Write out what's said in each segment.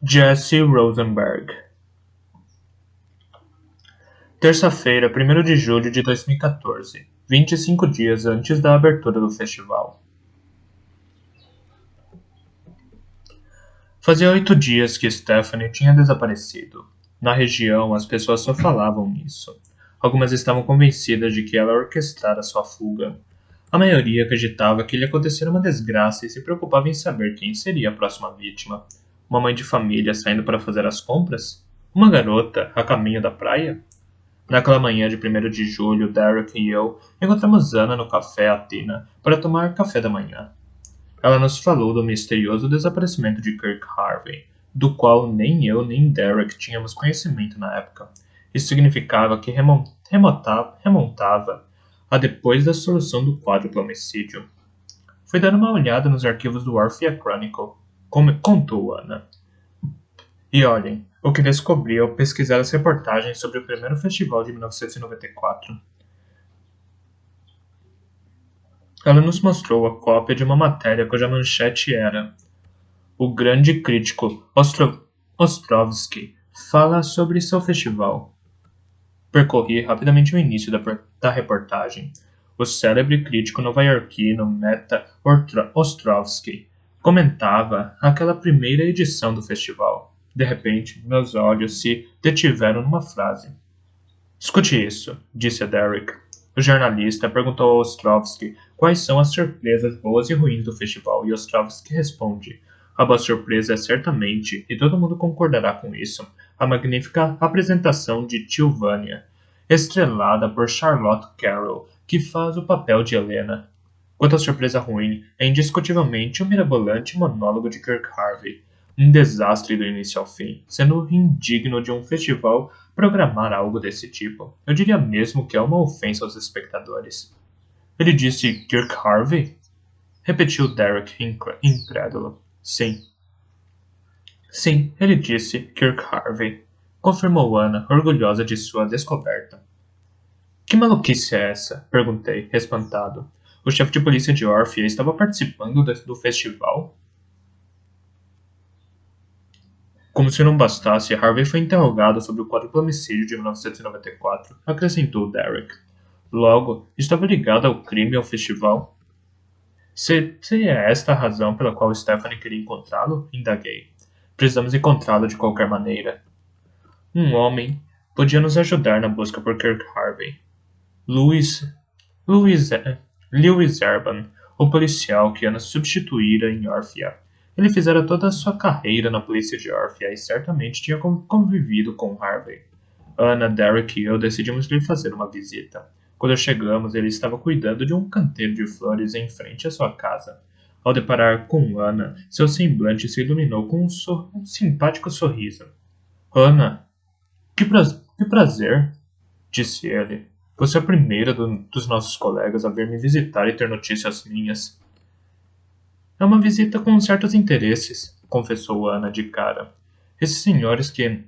Jesse Rosenberg. Terça-feira, 1º de julho de 2014, 25 dias antes da abertura do festival. Fazia 8 dias que Stephanie tinha desaparecido. Na região, as pessoas só falavam nisso. Algumas estavam convencidas de que ela orquestrara sua fuga. A maioria acreditava que lhe acontecera uma desgraça e se preocupava em saber quem seria a próxima vítima. Uma mãe de família saindo para fazer as compras? Uma garota a caminho da praia? Naquela manhã de 1º de julho, Derek e eu encontramos Anna no café Athena para tomar café da manhã. Ela nos falou do misterioso desaparecimento de Kirk Harvey, do qual nem eu nem Derek tínhamos conhecimento na época. Isso significava que remontava a depois da solução do quádruplo homicídio. Fui dar uma olhada nos arquivos do Orphea Chronicle, contou Anna. E olhem, o que descobri ao pesquisar as reportagens sobre o primeiro festival de 1994. Ela nos mostrou a cópia de uma matéria cuja manchete era: O grande crítico Ostrovsky fala sobre seu festival. Percorri rapidamente o início da reportagem. O célebre crítico nova-iorquino Meta Ostrovsky comentava aquela primeira edição do festival. De repente, meus olhos se detiveram numa frase. Escute isso, disse a Derek. O jornalista perguntou a Ostrovsky quais são as surpresas boas e ruins do festival, e Ostrovsky responde: A boa surpresa é certamente, e todo mundo concordará com isso, a magnífica apresentação de Tilvânia, estrelada por Charlotte Carroll, que faz o papel de Helena. Quanto à surpresa ruim, é indiscutivelmente o mirabolante monólogo de Kirk Harvey, um desastre do início ao fim, sendo indigno de um festival programar algo desse tipo. Eu diria mesmo que é uma ofensa aos espectadores. Ele disse Kirk Harvey? Repetiu Derek, incrédulo. Sim. Sim, ele disse Kirk Harvey, confirmou Anna, orgulhosa de sua descoberta. Que maluquice é essa? Perguntei, espantado. O chefe de polícia de Orphea estava participando do festival? Como se não bastasse, Harvey foi interrogado sobre o quádruplo homicídio de 1994, acrescentou Derek. Logo, estava ligado ao crime e ao festival? Seria esta a razão pela qual Stephanie queria encontrá-lo? Indaguei. Precisamos encontrá-lo de qualquer maneira. Um homem podia nos ajudar na busca por Kirk Harvey. Lewis Urban, o policial que Anna substituíra em Orphea. Ele fizera toda a sua carreira na polícia de Orphea e certamente tinha convivido com Harvey. Anna, Derek e eu decidimos lhe fazer uma visita. Quando chegamos, ele estava cuidando de um canteiro de flores em frente à sua casa. Ao deparar com Anna, seu semblante se iluminou com um simpático sorriso. Anna, que prazer, disse ele. Você é a primeira dos nossos colegas a vir me visitar e ter notícias minhas. É uma visita com certos interesses, confessou Anna de cara. Esses senhores que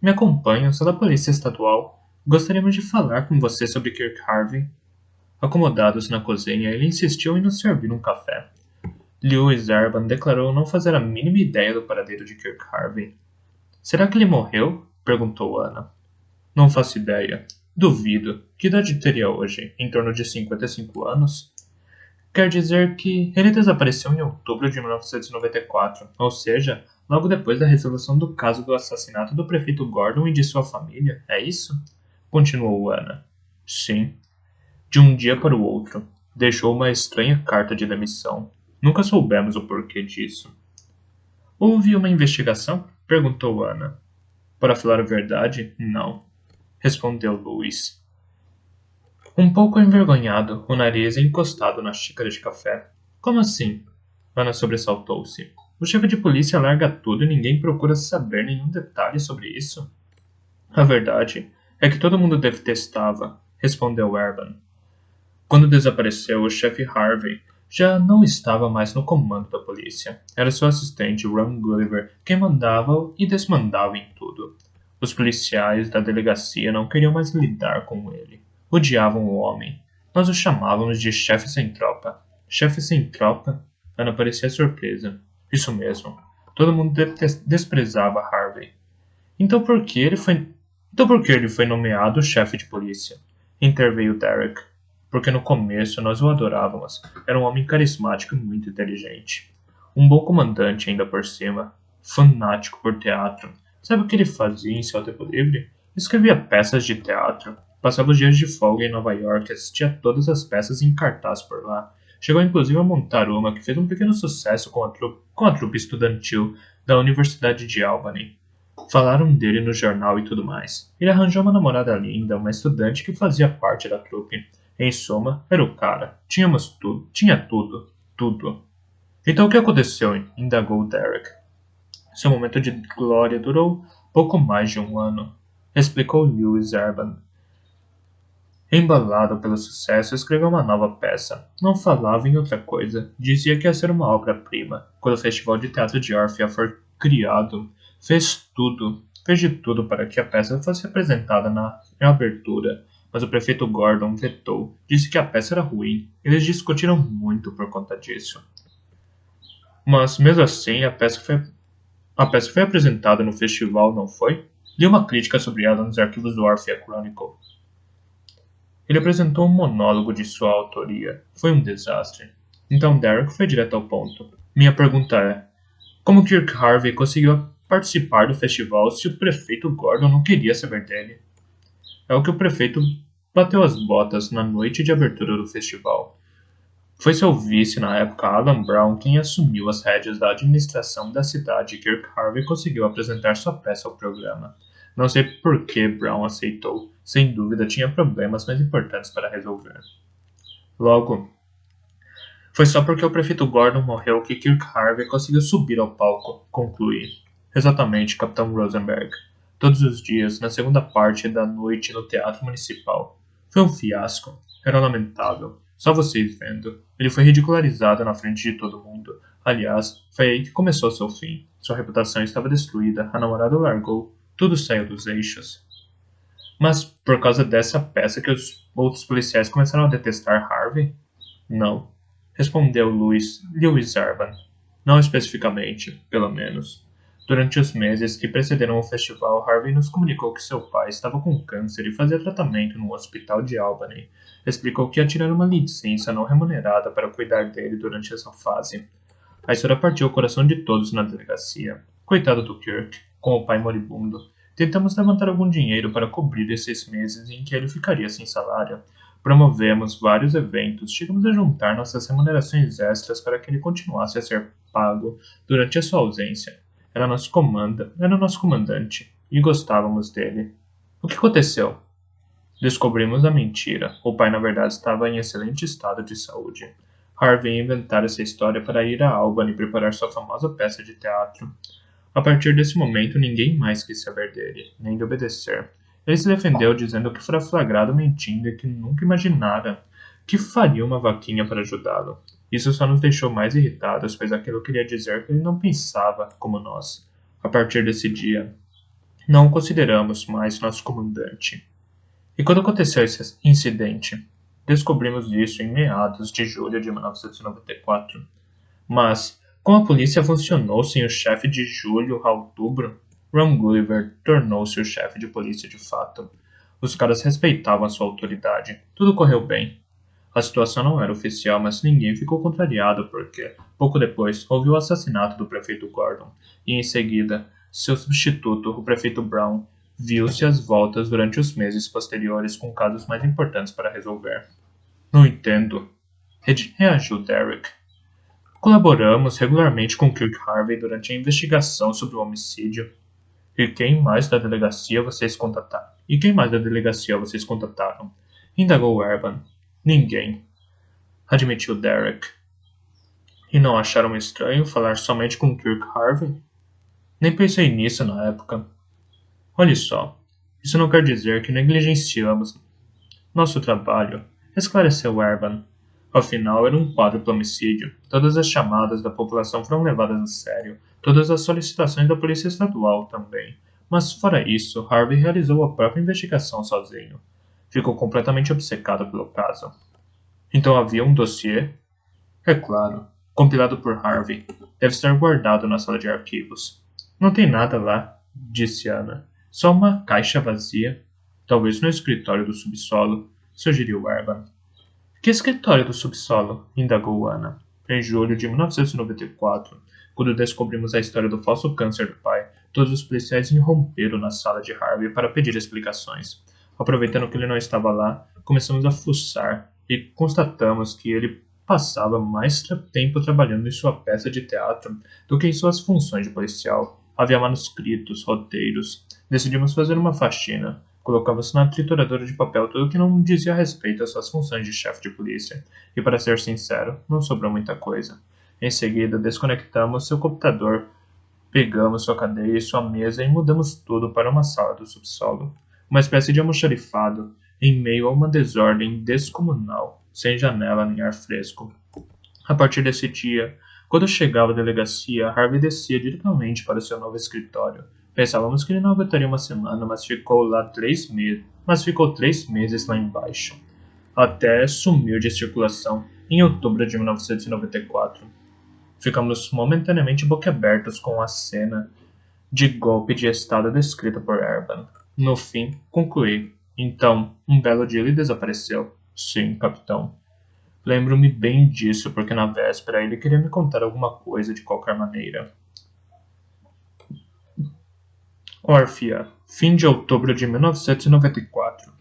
me acompanham são da Polícia Estadual. Gostaríamos de falar com você sobre Kirk Harvey. Acomodados na cozinha, ele insistiu em nos servir um café. Lewis Urban declarou não fazer a mínima ideia do paradeiro de Kirk Harvey. Será que ele morreu? Perguntou Anna. Não faço ideia. Duvido. Que idade teria hoje? Em torno de 55 anos? Quer dizer que ele desapareceu em outubro de 1994, ou seja, logo depois da resolução do caso do assassinato do prefeito Gordon e de sua família, é isso? Continuou Anna. Sim. De um dia para o outro. Deixou uma estranha carta de demissão. Nunca soubemos o porquê disso. Houve uma investigação? Perguntou Anna. Para falar a verdade, não. Respondeu Louis. Um pouco envergonhado, o nariz encostado na xícara de café. Como assim? Ana sobressaltou-se. O chefe de polícia larga tudo e ninguém procura saber nenhum detalhe sobre isso? A verdade é que todo mundo detestava, respondeu Urban. Quando desapareceu, o chefe Harvey já não estava mais no comando da polícia. Era seu assistente, Ron Gulliver, quem mandava e desmandava em tudo. Os policiais da delegacia não queriam mais lidar com ele. Odiavam o homem. Nós o chamávamos de chefe sem tropa. Chefe sem tropa? Ana parecia surpresa. Isso mesmo. Todo mundo desprezava Harvey. Então por que ele foi nomeado chefe de polícia? Interveio Derek. Porque no começo nós o adorávamos. Era um homem carismático e muito inteligente. Um bom comandante ainda por cima. Fanático por teatro. Sabe o que ele fazia em seu tempo livre? Escrevia peças de teatro. Passava os dias de folga em Nova York e assistia todas as peças em cartaz por lá. Chegou inclusive a montar uma que fez um pequeno sucesso com a trupe estudantil da Universidade de Albany. Falaram dele no jornal e tudo mais. Ele arranjou uma namorada linda, uma estudante que fazia parte da trupe. Em suma, era o cara. Tínhamos tudo. Tinha tudo. Tudo. Então o que aconteceu? Indagou Derek. Seu momento de glória durou pouco mais de um ano, explicou Lewis Urban. Embalado pelo sucesso, escreveu uma nova peça. Não falava em outra coisa. Dizia que ia ser uma obra-prima. Quando o Festival de Teatro de Orfea for criado, fez tudo. Fez de tudo para que a peça fosse apresentada na abertura. Mas o prefeito Gordon vetou. Disse que a peça era ruim. Eles discutiram muito por conta disso. Mas, mesmo assim, a peça foi apresentada no festival, não foi? Li uma crítica sobre ela nos arquivos do Orfea Chronicle. Ele apresentou um monólogo de sua autoria. Foi um desastre. Então Derek foi direto ao ponto. Minha pergunta é: como Kirk Harvey conseguiu participar do festival se o prefeito Gordon não queria saber dele? É o que o prefeito bateu as botas na noite de abertura do festival. Foi seu vice na época, Alan Brown, quem assumiu as rédeas da administração da cidade e Kirk Harvey conseguiu apresentar sua peça ao programa. Não sei por que Brown aceitou. Sem dúvida tinha problemas mais importantes para resolver. Logo, foi só porque o prefeito Gordon morreu que Kirk Harvey conseguiu subir ao palco, conclui. Exatamente, Capitão Rosenberg. Todos os dias, na segunda parte da noite no Teatro Municipal. Foi um fiasco. Era lamentável. Só vocês vendo. Ele foi ridicularizado na frente de todo mundo. Aliás, foi aí que começou seu fim. Sua reputação estava destruída, a namorada o largou. Tudo saiu dos eixos. Mas por causa dessa peça que os outros policiais começaram a detestar Harvey? Não. Respondeu Lewis Urban. Não especificamente, pelo menos. Durante os meses que precederam o festival, Harvey nos comunicou que seu pai estava com câncer e fazia tratamento no hospital de Albany. Explicou que ia tirar uma licença não remunerada para cuidar dele durante essa fase. A história partiu o coração de todos na delegacia. Coitado do Kirk, com o pai moribundo. Tentamos levantar algum dinheiro para cobrir esses meses em que ele ficaria sem salário. Promovemos vários eventos, chegamos a juntar nossas remunerações extras para que ele continuasse a ser pago durante a sua ausência. Era nosso comandante e gostávamos dele. O que aconteceu? Descobrimos a mentira. O pai, na verdade, estava em excelente estado de saúde. Harvey inventara essa história para ir a Albany preparar sua famosa peça de teatro. A partir desse momento, ninguém mais quis saber dele, nem de obedecer. Ele se defendeu dizendo que fora flagrado mentindo e que nunca imaginara que faria uma vaquinha para ajudá-lo. Isso só nos deixou mais irritados, pois aquilo queria dizer que ele não pensava como nós. A partir desse dia, não o consideramos mais nosso comandante. E quando aconteceu esse incidente? Descobrimos isso em meados de julho de 1994. Mas, como a polícia funcionou sem o chefe de julho a outubro, Ron Gulliver tornou-se o chefe de polícia de fato. Os caras respeitavam sua autoridade. Tudo correu bem. A situação não era oficial, mas ninguém ficou contrariado porque, pouco depois, houve o assassinato do prefeito Gordon, e em seguida, seu substituto, o prefeito Brown, viu-se às voltas durante os meses posteriores com casos mais importantes para resolver. Não entendo, reagiu Derek. Colaboramos regularmente com Kirk Harvey durante a investigação sobre o homicídio. E quem mais da delegacia vocês contataram? Indagou Urban. Ninguém, admitiu Derek. E não acharam estranho falar somente com Kirk Harvey? Nem pensei nisso na época. Olhe só, isso não quer dizer que negligenciamos nosso trabalho, esclareceu Urban. Afinal, era um quádruplo homicídio. Todas as chamadas da população foram levadas a sério, todas as solicitações da polícia estadual também. Mas, fora isso, Harvey realizou a própria investigação sozinho. Ficou completamente obcecado pelo caso. Então havia um dossiê? É claro. compilado por Harvey. Deve estar guardado na sala de arquivos. Não tem nada lá, disse Ana. Só uma caixa vazia. Talvez no escritório do subsolo, sugeriu Erban. Que escritório do subsolo? Indagou Ana. Em julho de 1994, quando descobrimos a história do falso câncer do pai, todos os policiais irromperam na sala de Harvey para pedir explicações. Aproveitando que ele não estava lá, começamos a fuçar e constatamos que ele passava mais tempo trabalhando em sua peça de teatro do que em suas funções de policial. Havia manuscritos, roteiros. Decidimos fazer uma faxina. Colocamos na trituradora de papel tudo que não dizia respeito às suas funções de chefe de polícia. E para ser sincero, não sobrou muita coisa. Em seguida, desconectamos seu computador, pegamos sua cadeira e sua mesa e mudamos tudo para uma sala do subsolo. Uma espécie de almoxarifado, em meio a uma desordem descomunal, sem janela nem ar fresco. A partir desse dia, quando chegava à delegacia, Harvey descia diretamente para o seu novo escritório. Pensávamos que ele não aguentaria uma semana, mas ficou 3 meses lá embaixo. Até sumiu de circulação em outubro de 1994. Ficamos momentaneamente boquiabertos com a cena de golpe de estado descrita por Erban. No fim, concluí. Então, um belo dia ele desapareceu. Sim, capitão. Lembro-me bem disso, porque na véspera ele queria me contar alguma coisa de qualquer maneira. Orphea, fim de outubro de 1994.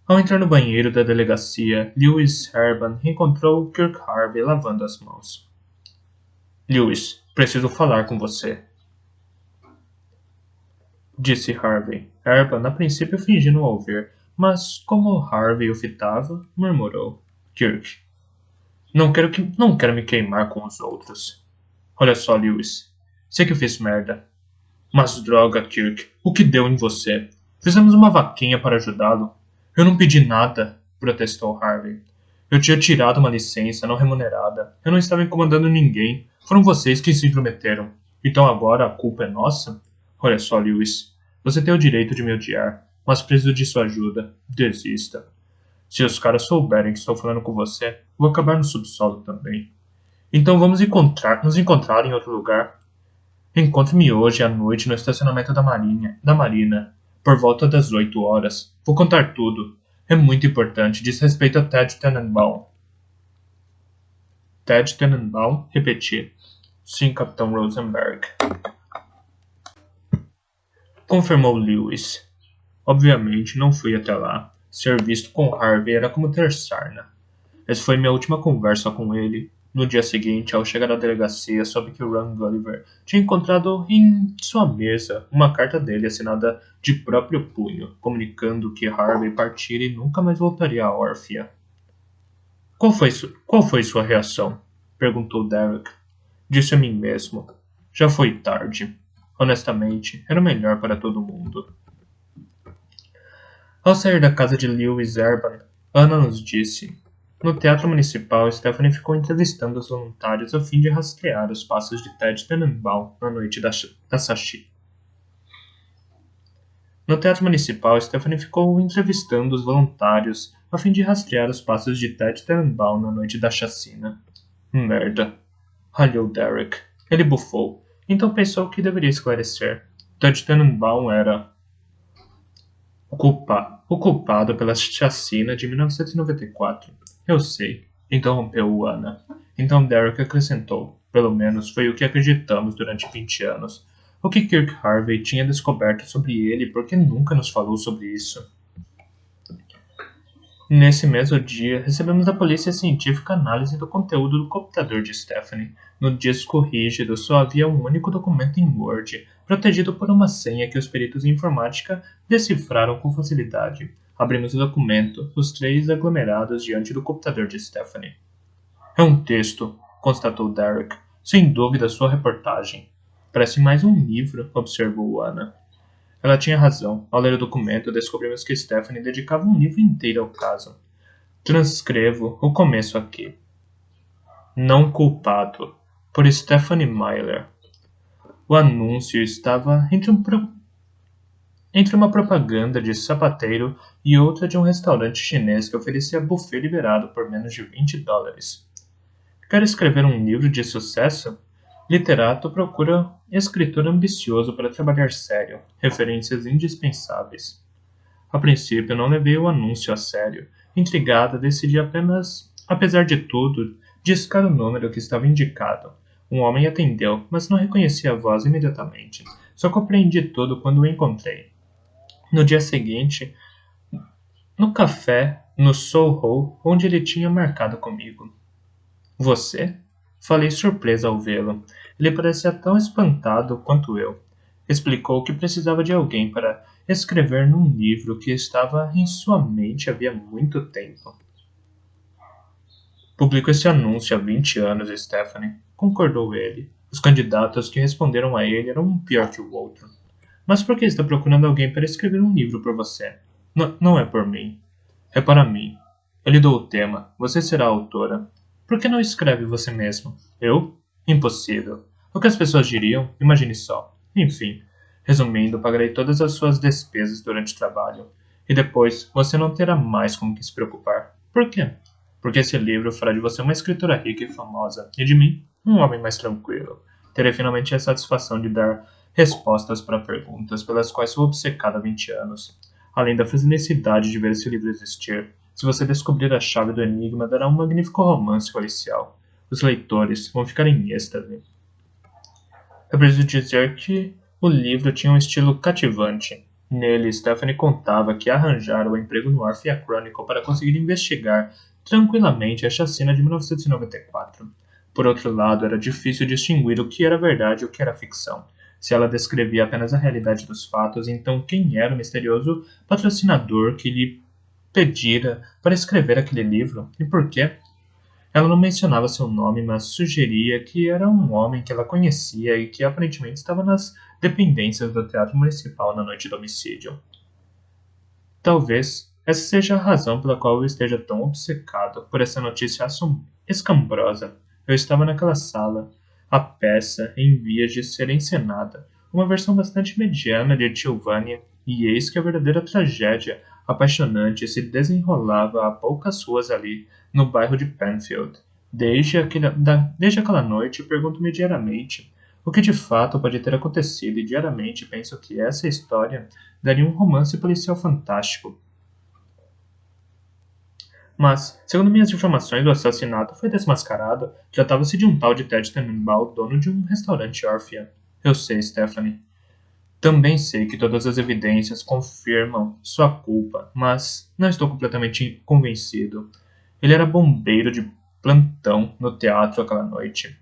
Ao entrar no banheiro da delegacia, Lewis Herban encontrou Kirk Harvey lavando as mãos. Lewis, preciso falar com você, disse Harvey. Herban, a princípio, fingindo ouvir, mas como Harvey o fitava, murmurou. Kirk, não quero me queimar com os outros. Olha só, Lewis. Sei que eu fiz merda. Mas droga, Kirk, o que deu em você? Fizemos uma vaquinha para ajudá-lo. Eu não pedi nada, protestou Harvey. Eu tinha tirado uma licença não remunerada. Eu não estava incomodando ninguém. Foram vocês que se intrometeram. Então agora a culpa é nossa? Olha só, Lewis. Você tem o direito de me odiar, mas preciso de sua ajuda. Desista. Se os caras souberem que estou falando com você, vou acabar no subsolo também. Então vamos nos encontrar em outro lugar. Encontre-me hoje à noite no estacionamento da Marina, por volta das 8 horas. Vou contar tudo. É muito importante, diz respeito a Ted Tannenbaum. Ted Tannenbaum? Repeti. Sim, Capitão Rosenberg. Confirmou Lewis. Obviamente não fui até lá. Ser visto com Harvey era como ter sarna. Essa foi minha última conversa com ele. No dia seguinte, ao chegar à delegacia, soube que o Ron Gulliver tinha encontrado em sua mesa uma carta dele assinada de próprio punho, comunicando que Harvey partira e nunca mais voltaria a Orphea. Qual foi sua reação? Perguntou Derek. Disse a mim mesmo. Já foi tarde. Honestamente, era melhor para todo mundo. Ao sair da casa de Lewis Erban, Ana nos disse. No Teatro Municipal, Stephanie ficou entrevistando os voluntários a fim de rastrear os passos de Ted Tannenbaum na noite da Sashi. No Teatro Municipal, Stephanie ficou entrevistando os voluntários a fim de rastrear os passos de Ted Tannenbaum na noite da chacina. Merda, ralhou Derek. Ele bufou, então pensou que deveria esclarecer. Ted Tannenbaum era o culpado pela chacina de 1994. Eu sei, interrompeu Ana. Então Derek acrescentou. Pelo menos foi o que acreditamos durante 20 anos. O que Kirk Harvey tinha descoberto sobre ele e por que nunca nos falou sobre isso? Nesse mesmo dia, recebemos da polícia científica análise do conteúdo do computador de Stephanie. No disco rígido só havia um único documento em Word, protegido por uma senha que os peritos em informática decifraram com facilidade. Abrimos o documento, os três aglomerados diante do computador de Stephanie. É um texto, constatou Derek. Sem dúvida sua reportagem. Parece mais um livro, observou Ana. Ela tinha razão. Ao ler o documento, descobrimos que Stephanie dedicava um livro inteiro ao caso. Transcrevo o começo aqui. Não culpado. Por Stephanie Myler. O anúncio estava entre entre uma propaganda de sapateiro e outra de um restaurante chinês que oferecia buffet liberado por menos de $20. Quer escrever um livro de sucesso? Literato procura escritor ambicioso para trabalhar sério, referências indispensáveis. A princípio, não levei o anúncio a sério. Intrigada, decidi apenas, apesar de tudo, discar o número que estava indicado. Um homem atendeu, mas não reconheci a voz imediatamente. Só compreendi tudo quando o encontrei. No dia seguinte, no café, no Soho, onde ele tinha marcado comigo. Você? Falei surpresa ao vê-lo. Ele parecia tão espantado quanto eu. Explicou que precisava de alguém para escrever num livro que estava em sua mente havia muito tempo. Publico esse anúncio há 20 anos, Stephanie, concordou ele. Os candidatos que responderam a ele eram um pior que o outro. Mas por que está procurando alguém para escrever um livro por você? Não é por mim. É para mim. Eu lhe dou o tema. Você será a autora. Por que não escreve você mesmo? Eu? Impossível. O que as pessoas diriam? Imagine só. Enfim, resumindo, pagarei todas as suas despesas durante o trabalho. E depois, você não terá mais com que se preocupar. Por quê? Porque esse livro fará de você uma escritora rica e famosa, e de mim, um homem mais tranquilo. Terei finalmente a satisfação de dar respostas para perguntas pelas quais sou obcecado há 20 anos. Além da felicidade de ver esse livro existir, se você descobrir a chave do enigma, dará um magnífico romance policial. Os leitores vão ficar em êxtase. É preciso dizer que o livro tinha um estilo cativante. Nele, Stephanie contava que arranjara o emprego no Orphea Chronicle para conseguir investigar tranquilamente a chacina de 1994. Por outro lado, era difícil distinguir o que era verdade e o que era ficção. Se ela descrevia apenas a realidade dos fatos, então quem era o misterioso patrocinador que lhe pedira para escrever aquele livro e por quê? Ela não mencionava seu nome, mas sugeria que era um homem que ela conhecia e que aparentemente estava nas dependências do Teatro Municipal na noite do homicídio. Talvez essa seja a razão pela qual eu esteja tão obcecado por essa notícia escambrosa. Eu estava naquela sala, a peça em vias de ser encenada, uma versão bastante mediana de Tilvânia, e eis que a verdadeira tragédia apaixonante se desenrolava a poucas ruas ali, no bairro de Penfield. Desde aquela noite, pergunto-me diariamente o que de fato pode ter acontecido, e diariamente penso que essa história daria um romance policial fantástico. Mas, segundo minhas informações, o assassinato foi desmascarado. Tratava-se de um tal de Ted Tannenbaum, dono de um restaurante Orphea. Eu sei, Stephanie. Também sei que todas as evidências confirmam sua culpa, mas não estou completamente convencido. Ele era bombeiro de plantão no teatro aquela noite.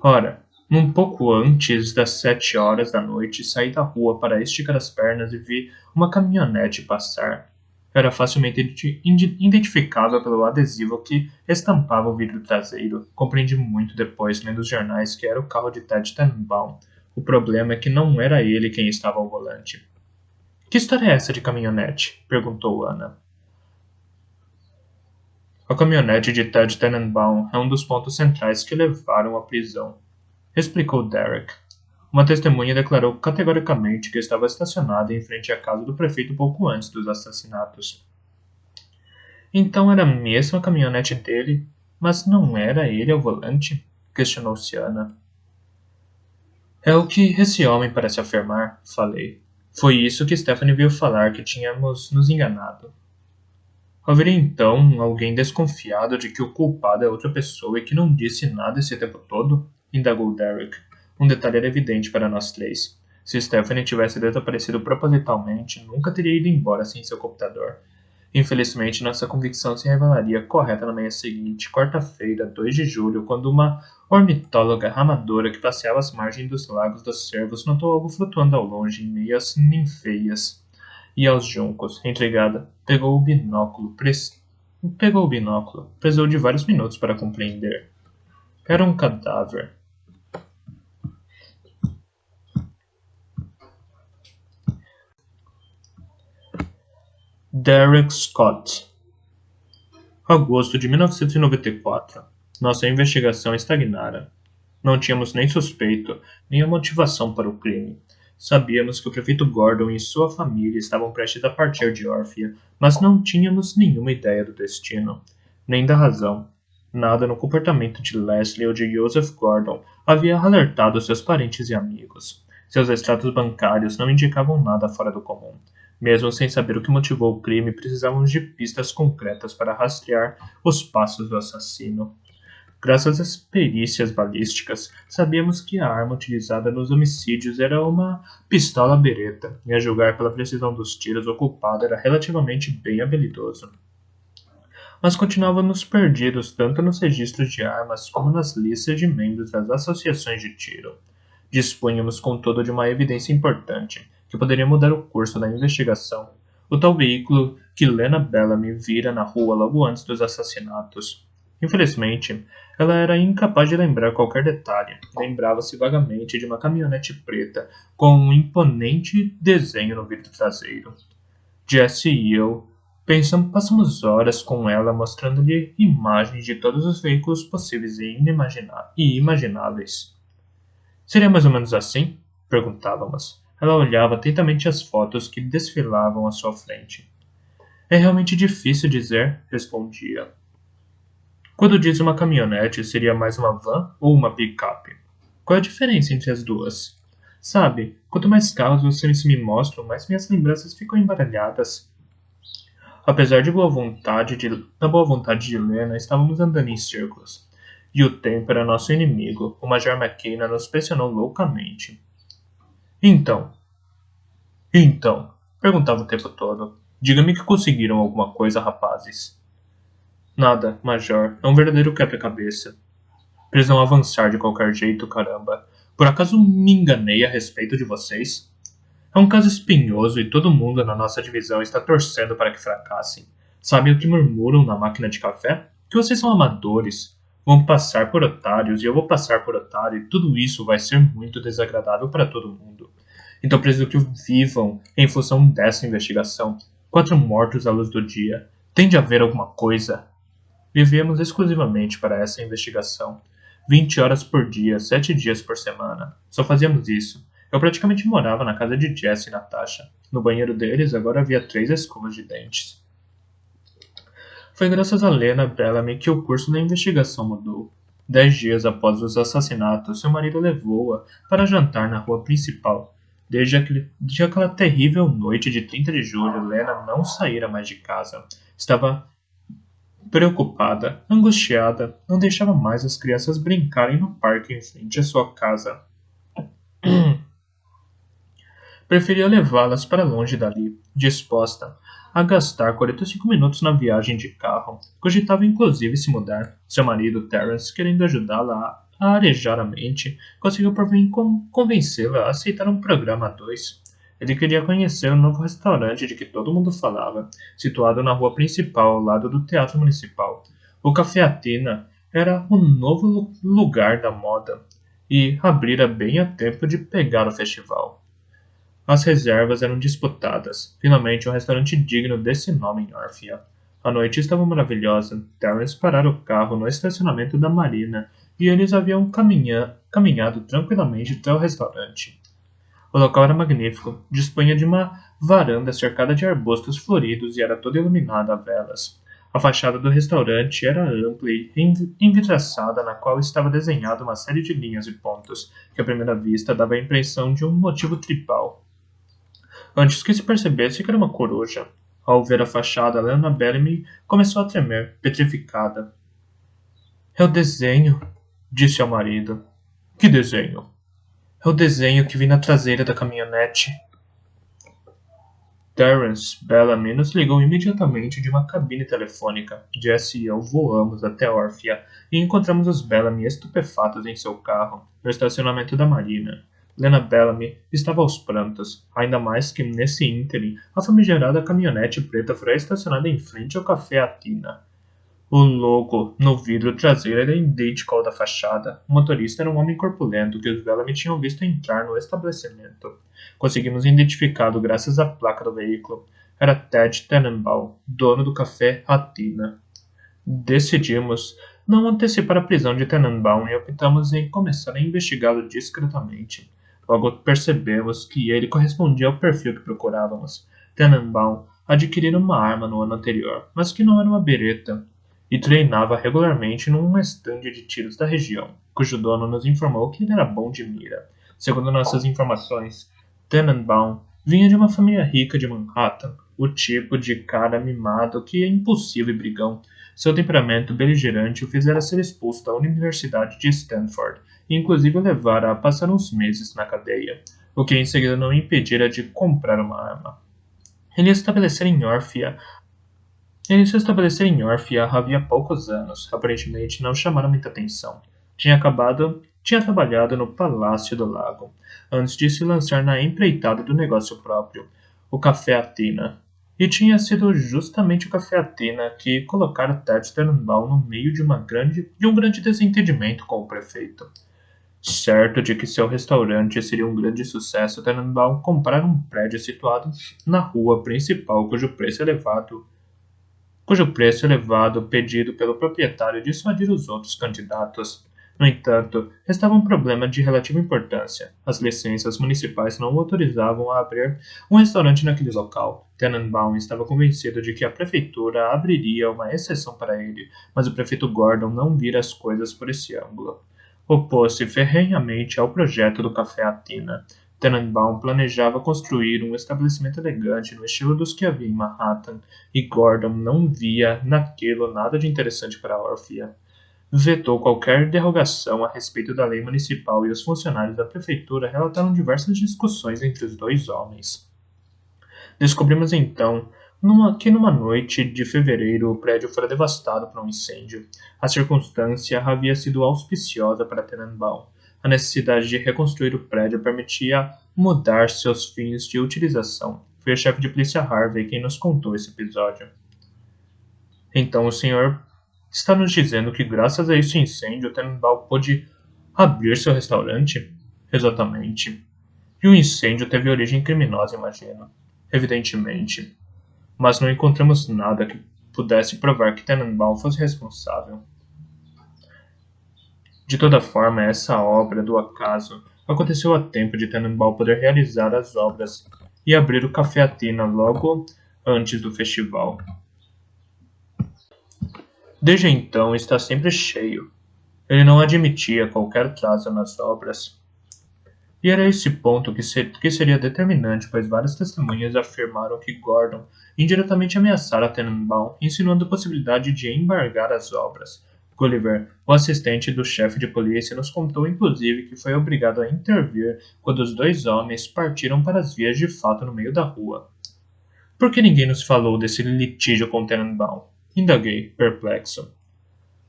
Ora, um pouco antes das 7 horas da noite, saí da rua para esticar as pernas e vi uma caminhonete passar. Era facilmente identificável pelo adesivo que estampava o vidro traseiro. Compreendi muito depois, lendo os jornais, que era o carro de Ted Tannenbaum. O problema é que não era ele quem estava ao volante. Que história é essa de caminhonete? Perguntou Ana. A caminhonete de Ted Tannenbaum é um dos pontos centrais que levaram à prisão, explicou Derek. Uma testemunha declarou categoricamente que estava estacionada em frente à casa do prefeito pouco antes dos assassinatos. Então era mesmo a caminhonete dele, mas não era ele ao volante? Questionou-se Ana. É o que esse homem parece afirmar, falei. Foi isso que Stephanie viu falar que tínhamos nos enganado. Haveria então alguém desconfiado de que o culpado é outra pessoa e que não disse nada esse tempo todo? Indagou Derek. Um detalhe era evidente para nós três. Se Stephanie tivesse desaparecido propositalmente, nunca teria ido embora sem seu computador. Infelizmente, nossa convicção se revelaria correta na manhã seguinte, quarta-feira, 2 de julho, quando uma ornitóloga amadora que passeava às margens dos lagos dos cervos notou algo flutuando ao longe em meio às ninféias e aos juncos. Intrigada, pegou o binóculo. Precisou de vários minutos para compreender. Era um cadáver. Derek Scott. Agosto de 1994. Nossa investigação estagnara. Não tínhamos nem suspeito, nem a motivação para o crime. Sabíamos que o prefeito Gordon e sua família estavam prestes a partir de Orphea, mas não tínhamos nenhuma ideia do destino, nem da razão. Nada no comportamento de Leslie ou de Joseph Gordon havia alertado seus parentes e amigos. Seus extratos bancários não indicavam nada fora do comum. Mesmo sem saber o que motivou o crime, precisávamos de pistas concretas para rastrear os passos do assassino. Graças às perícias balísticas, sabíamos que a arma utilizada nos homicídios era uma pistola Beretta, e a julgar pela precisão dos tiros, o culpado era relativamente bem habilidoso. Mas continuávamos perdidos tanto nos registros de armas como nas listas de membros das associações de tiro. Dispunhamos, contudo, de uma evidência importante, que poderia mudar o curso da investigação. O tal veículo que Lena Bellamy vira na rua logo antes dos assassinatos. Infelizmente, ela era incapaz de lembrar qualquer detalhe. Lembrava-se vagamente de uma caminhonete preta com um imponente desenho no vidro traseiro. Jesse e eu passamos horas com ela mostrando-lhe imagens de todos os veículos possíveis e imagináveis. Seria mais ou menos assim? Perguntávamos. Ela olhava atentamente as fotos que desfilavam à sua frente. É realmente difícil dizer, respondia. Quando diz uma caminhonete, seria mais uma van ou uma picape? Qual é a diferença entre as duas? Sabe, quanto mais carros vocês me mostram, mais minhas lembranças ficam embaralhadas. Apesar da boa vontade de Lena, estávamos andando em círculos. E o tempo era nosso inimigo. O Major McKenna nos pressionou loucamente. Então, perguntava o tempo todo. Diga-me que conseguiram alguma coisa, rapazes. Nada, Major. É um verdadeiro quebra-cabeça. Precisam avançar de qualquer jeito, caramba. Por acaso me enganei a respeito de vocês? É um caso espinhoso e todo mundo na nossa divisão está torcendo para que fracassem. Sabem o que murmuram na máquina de café? Que vocês são amadores. Vão passar por otários e eu vou passar por otário e tudo isso vai ser muito desagradável para todo mundo. Então preciso que vivam em função dessa investigação. 4 mortos à luz do dia. Tem de haver alguma coisa. Vivíamos exclusivamente para essa investigação. 20 horas por dia, 7 dias por semana. Só fazíamos isso. Eu praticamente morava na casa de Jesse e Natasha. No banheiro deles agora havia 3 escovas de dentes. Foi graças a Lena Bellamy que o curso da investigação mudou. 10 dias após os assassinatos, seu marido levou-a para jantar na rua principal. Desde aquela terrível noite de 30 de julho, Lena não saíra mais de casa. Estava preocupada, angustiada, não deixava mais as crianças brincarem no parque em frente à sua casa. Preferia levá-las para longe dali, disposta a gastar 45 minutos na viagem de carro. Cogitava inclusive se mudar. Seu marido, Terence, querendo ajudá-la a arejar a mente, conseguiu por fim convencê-la a aceitar um programa a 2. Ele queria conhecer o novo restaurante de que todo mundo falava, situado na rua principal ao lado do Teatro Municipal. O Café Athena era o novo lugar da moda e abrira bem a tempo de pegar o festival. As reservas eram disputadas. Finalmente, um restaurante digno desse nome em Orphea. A noite estava maravilhosa. Terence parara o carro no estacionamento da Marina e eles haviam caminhado tranquilamente até o restaurante. O local era magnífico. Dispunha de uma varanda cercada de arbustos floridos e era toda iluminada a velas. A fachada do restaurante era ampla e envidraçada, na qual estava desenhada uma série de linhas e pontos, que à primeira vista dava a impressão de um motivo tribal. Antes que se percebesse que era uma coruja. Ao ver a fachada, Lena Bellamy começou a tremer, petrificada. É o desenho, disse ao marido. Que desenho? É o desenho que vi na traseira da caminhonete. Terence Bellamy nos ligou imediatamente de uma cabine telefônica. Jesse e eu voamos até Orphea e encontramos os Bellamy estupefatos em seu carro, no estacionamento da Marina. Lena Bellamy estava aos prantos, ainda mais que nesse ínterim a famigerada caminhonete preta fora estacionada em frente ao Café Athena. O logo no vidro traseiro era idêntico ao da fachada. O motorista era um homem corpulento que os Bellamy tinham visto entrar no estabelecimento. Conseguimos identificá-lo graças à placa do veículo. Era Ted Tenenbaum, dono do Café Athena. Decidimos não antecipar a prisão de Tenenbaum e optamos em começar a investigá-lo discretamente. Logo percebemos que ele correspondia ao perfil que procurávamos. Tenenbaum adquirira uma arma no ano anterior, mas que não era uma bereta, e treinava regularmente num estande de tiros da região, cujo dono nos informou que ele era bom de mira. Segundo nossas informações, Tenenbaum vinha de uma família rica de Manhattan, o tipo de cara mimado que é impulsivo e brigão. Seu temperamento beligerante o fizera ser expulso da Universidade de Stanford e inclusive o levara a passar uns meses na cadeia, o que em seguida não o impedira de comprar uma arma. Ele se estabelecera em Orphea havia poucos anos. Aparentemente não chamaram muita atenção. Tinha trabalhado no Palácio do Lago, antes de se lançar na empreitada do negócio próprio, o Café Athena. E tinha sido justamente o Café Athena que colocara Ted Tannenbaum no meio de um grande desentendimento com o prefeito. Certo de que seu restaurante seria um grande sucesso, Tannenbaum comprara um prédio situado na rua principal cujo preço elevado pedido pelo proprietário dissuadir os outros candidatos. No entanto, restava um problema de relativa importância. As licenças municipais não o autorizavam a abrir um restaurante naquele local. Tenenbaum estava convencido de que a prefeitura abriria uma exceção para ele, mas o prefeito Gordon não vira as coisas por esse ângulo. Opôs-se ferrenhamente ao projeto do Café Athena. Tenenbaum planejava construir um estabelecimento elegante no estilo dos que havia em Manhattan, e Gordon não via naquilo nada de interessante para Orphea. Vetou qualquer derrogação a respeito da lei municipal e os funcionários da prefeitura relataram diversas discussões entre os dois homens. Descobrimos então que numa noite de fevereiro o prédio fora devastado por um incêndio. A circunstância havia sido auspiciosa para Tenenbaum. A necessidade de reconstruir o prédio permitia mudar seus fins de utilização. Foi o chefe de polícia Harvey quem nos contou esse episódio. Então o senhor está nos dizendo que graças a esse incêndio Tenenbaum pôde abrir seu restaurante? Exatamente. E o incêndio teve origem criminosa, imagino. Evidentemente. Mas não encontramos nada que pudesse provar que Tenenbaum fosse responsável. De toda forma, essa obra do acaso aconteceu a tempo de Tenenbaum poder realizar as obras e abrir o Café Athena logo antes do festival. Desde então está sempre cheio. Ele não admitia qualquer atraso nas obras. E era esse ponto que seria determinante, pois várias testemunhas afirmaram que Gordon indiretamente ameaçara Tenenbaum, insinuando a possibilidade de embargar as obras. Gulliver, o assistente do chefe de polícia, nos contou inclusive que foi obrigado a intervir quando os dois homens partiram para as vias de fato no meio da rua. Por que ninguém nos falou desse litígio com Tenenbaum? Indaguei, perplexo.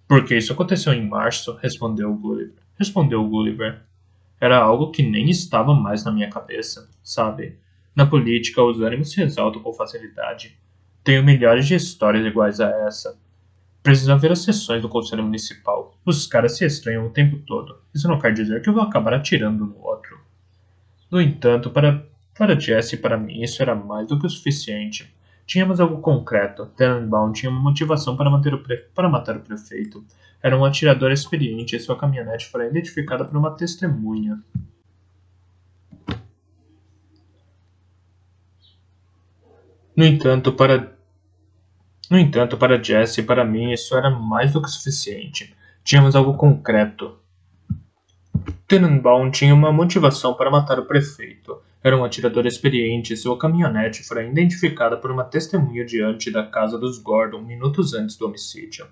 Porque isso aconteceu em março, respondeu Gulliver. Era algo que nem estava mais na minha cabeça, sabe? Na política, os ânimos se exaltam com facilidade. Tenho milhares de histórias iguais a essa. Precisa ver as sessões do Conselho Municipal. Os caras se estranham o tempo todo. Isso não quer dizer que eu vou acabar atirando no outro. No entanto, para Jesse e para mim, isso era mais do que o suficiente. Tínhamos algo concreto. Tenenbaum tinha uma motivação para matar o prefeito. Era um atirador experiente e sua caminhonete fora identificada por uma testemunha. No entanto, para Jesse e para mim, isso era mais do que suficiente. Tínhamos algo concreto. Tenenbaum tinha uma motivação para matar o prefeito. Era um atirador experiente e sua caminhonete fora identificada por uma testemunha diante da casa dos Gordon minutos antes do homicídio.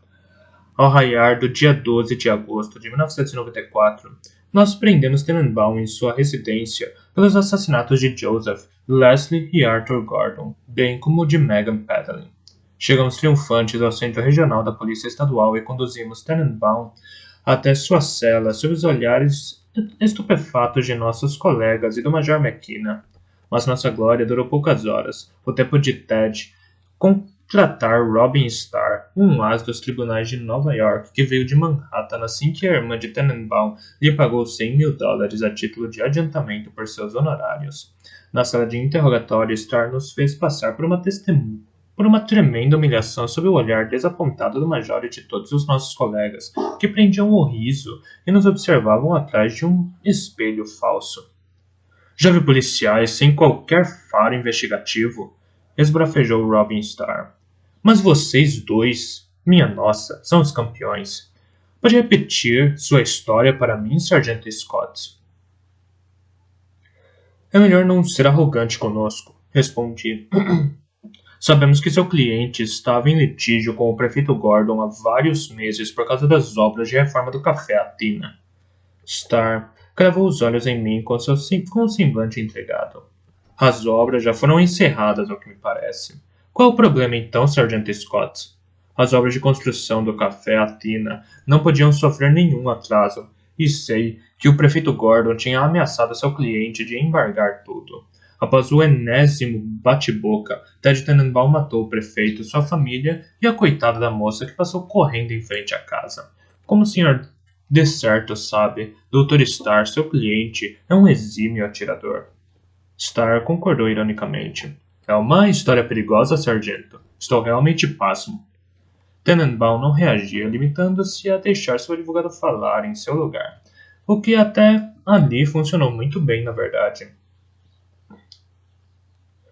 Ao raiar do dia 12 de agosto de 1994, nós prendemos Tenenbaum em sua residência pelos assassinatos de Joseph, Leslie e Arthur Gordon, bem como de Megan Padley. Chegamos triunfantes ao centro regional da Polícia Estadual e conduzimos Tenenbaum até sua cela sob os olhares estupefatos de nossos colegas e do Major McKenna. Mas nossa glória durou poucas horas, o tempo de Ted contratar Robin Starr, um as dos tribunais de Nova York que veio de Manhattan assim que a irmã de Tenenbaum lhe pagou $100.000 a título de adiantamento por seus honorários. Na sala de interrogatório, Starr nos fez passar por uma tremenda humilhação sob o olhar desapontado do major e de todos os nossos colegas, que prendiam o riso e nos observavam atrás de um espelho falso. Já vi policiais sem qualquer faro investigativo, esbrafejou Robin Starr. Mas vocês dois, minha nossa, são os campeões. Pode repetir sua história para mim, Sargento Scott? É melhor não ser arrogante conosco, respondi. Sabemos que seu cliente estava em litígio com o prefeito Gordon há vários meses por causa das obras de reforma do Café Athena. Starr cravou os olhos em mim com o semblante entregado. As obras já foram encerradas, ao que me parece. Qual é o problema então, Sargento Scott? As obras de construção do Café Athena não podiam sofrer nenhum atraso, e sei que o prefeito Gordon tinha ameaçado seu cliente de embargar tudo. Após o enésimo bate-boca, Ted Tannenbaum matou o prefeito, sua família e a coitada da moça que passou correndo em frente à casa. Como o senhor de certo sabe, Dr. Starr, seu cliente, é um exímio atirador. Starr concordou ironicamente. É uma história perigosa, sargento. Estou realmente pasmo. Tannenbaum não reagia, limitando-se a deixar seu advogado falar em seu lugar. O que até ali funcionou muito bem, na verdade.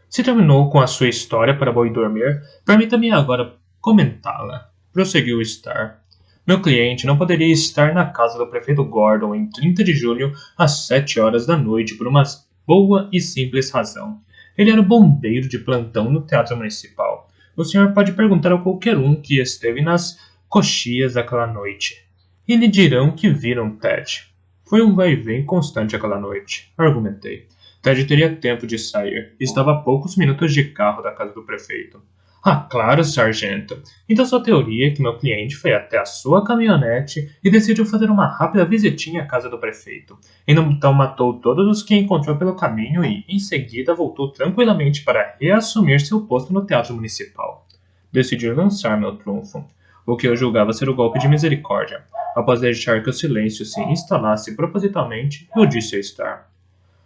Se terminou com a sua história para boi dormir, permita-me agora comentá-la. Prosseguiu Starr. Meu cliente não poderia estar na casa do prefeito Gordon em 30 de julho às 7 horas da noite por uma boa e simples razão. Ele era bombeiro de plantão no Teatro Municipal. O senhor pode perguntar a qualquer um que esteve nas coxias aquela noite. E lhe dirão que viram Ted. Foi um vai-vem constante aquela noite, argumentei. Ted teria tempo de sair. Estava a poucos minutos de carro da casa do prefeito. Ah, claro, sargento. Então sua teoria é que meu cliente foi até a sua caminhonete e decidiu fazer uma rápida visitinha à casa do prefeito. E então matou todos os que encontrou pelo caminho e, em seguida, voltou tranquilamente para reassumir seu posto no Teatro Municipal. Decidi lançar meu trunfo, o que eu julgava ser o golpe de misericórdia. Após deixar que o silêncio se instalasse propositalmente, eu disse a Starr.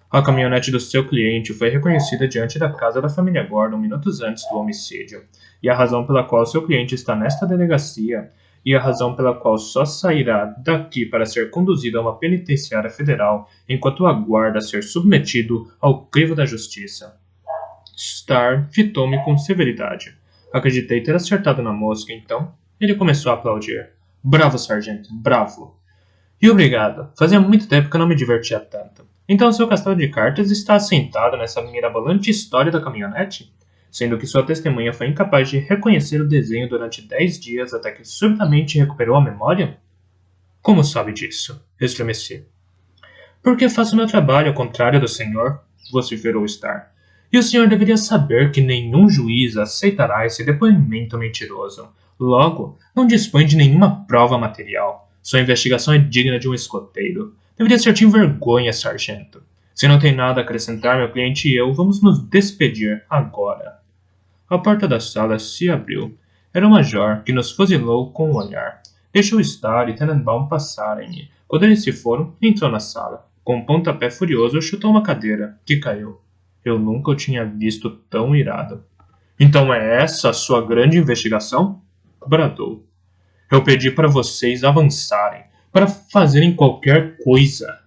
A caminhonete do seu cliente foi reconhecida diante da casa da família Gordon minutos antes do homicídio, e a razão pela qual seu cliente está nesta delegacia, e a razão pela qual só sairá daqui para ser conduzido a uma penitenciária federal enquanto aguarda ser submetido ao crivo da justiça. Starr fitou-me com severidade. Acreditei ter acertado na mosca, então ele começou a aplaudir. Bravo, sargento, bravo. E obrigado. Fazia muito tempo que eu não me divertia tanto. Então seu castelo de cartas está assentado nessa mirabolante história da caminhonete? Sendo que sua testemunha foi incapaz de reconhecer o desenho durante 10 dias até que subitamente recuperou a memória? Como sabe disso? Estremeci. Porque faço meu trabalho ao contrário do senhor, vociferou Starr. E o senhor deveria saber que nenhum juiz aceitará esse depoimento mentiroso. Logo, não dispõe de nenhuma prova material. Sua investigação é digna de um escoteiro. Deveria ser de vergonha, sargento. Se não tem nada a acrescentar, meu cliente e eu vamos nos despedir agora. A porta da sala se abriu. Era o major, que nos fuzilou com o olhar. Deixou Starr e Tannenbaum passarem e, quando eles se foram, entrou na sala. Com um pontapé furioso, chutou uma cadeira, que caiu. Eu nunca o tinha visto tão irado. Então é essa a sua grande investigação? Bradou. Eu pedi para vocês avançarem, para fazerem qualquer coisa.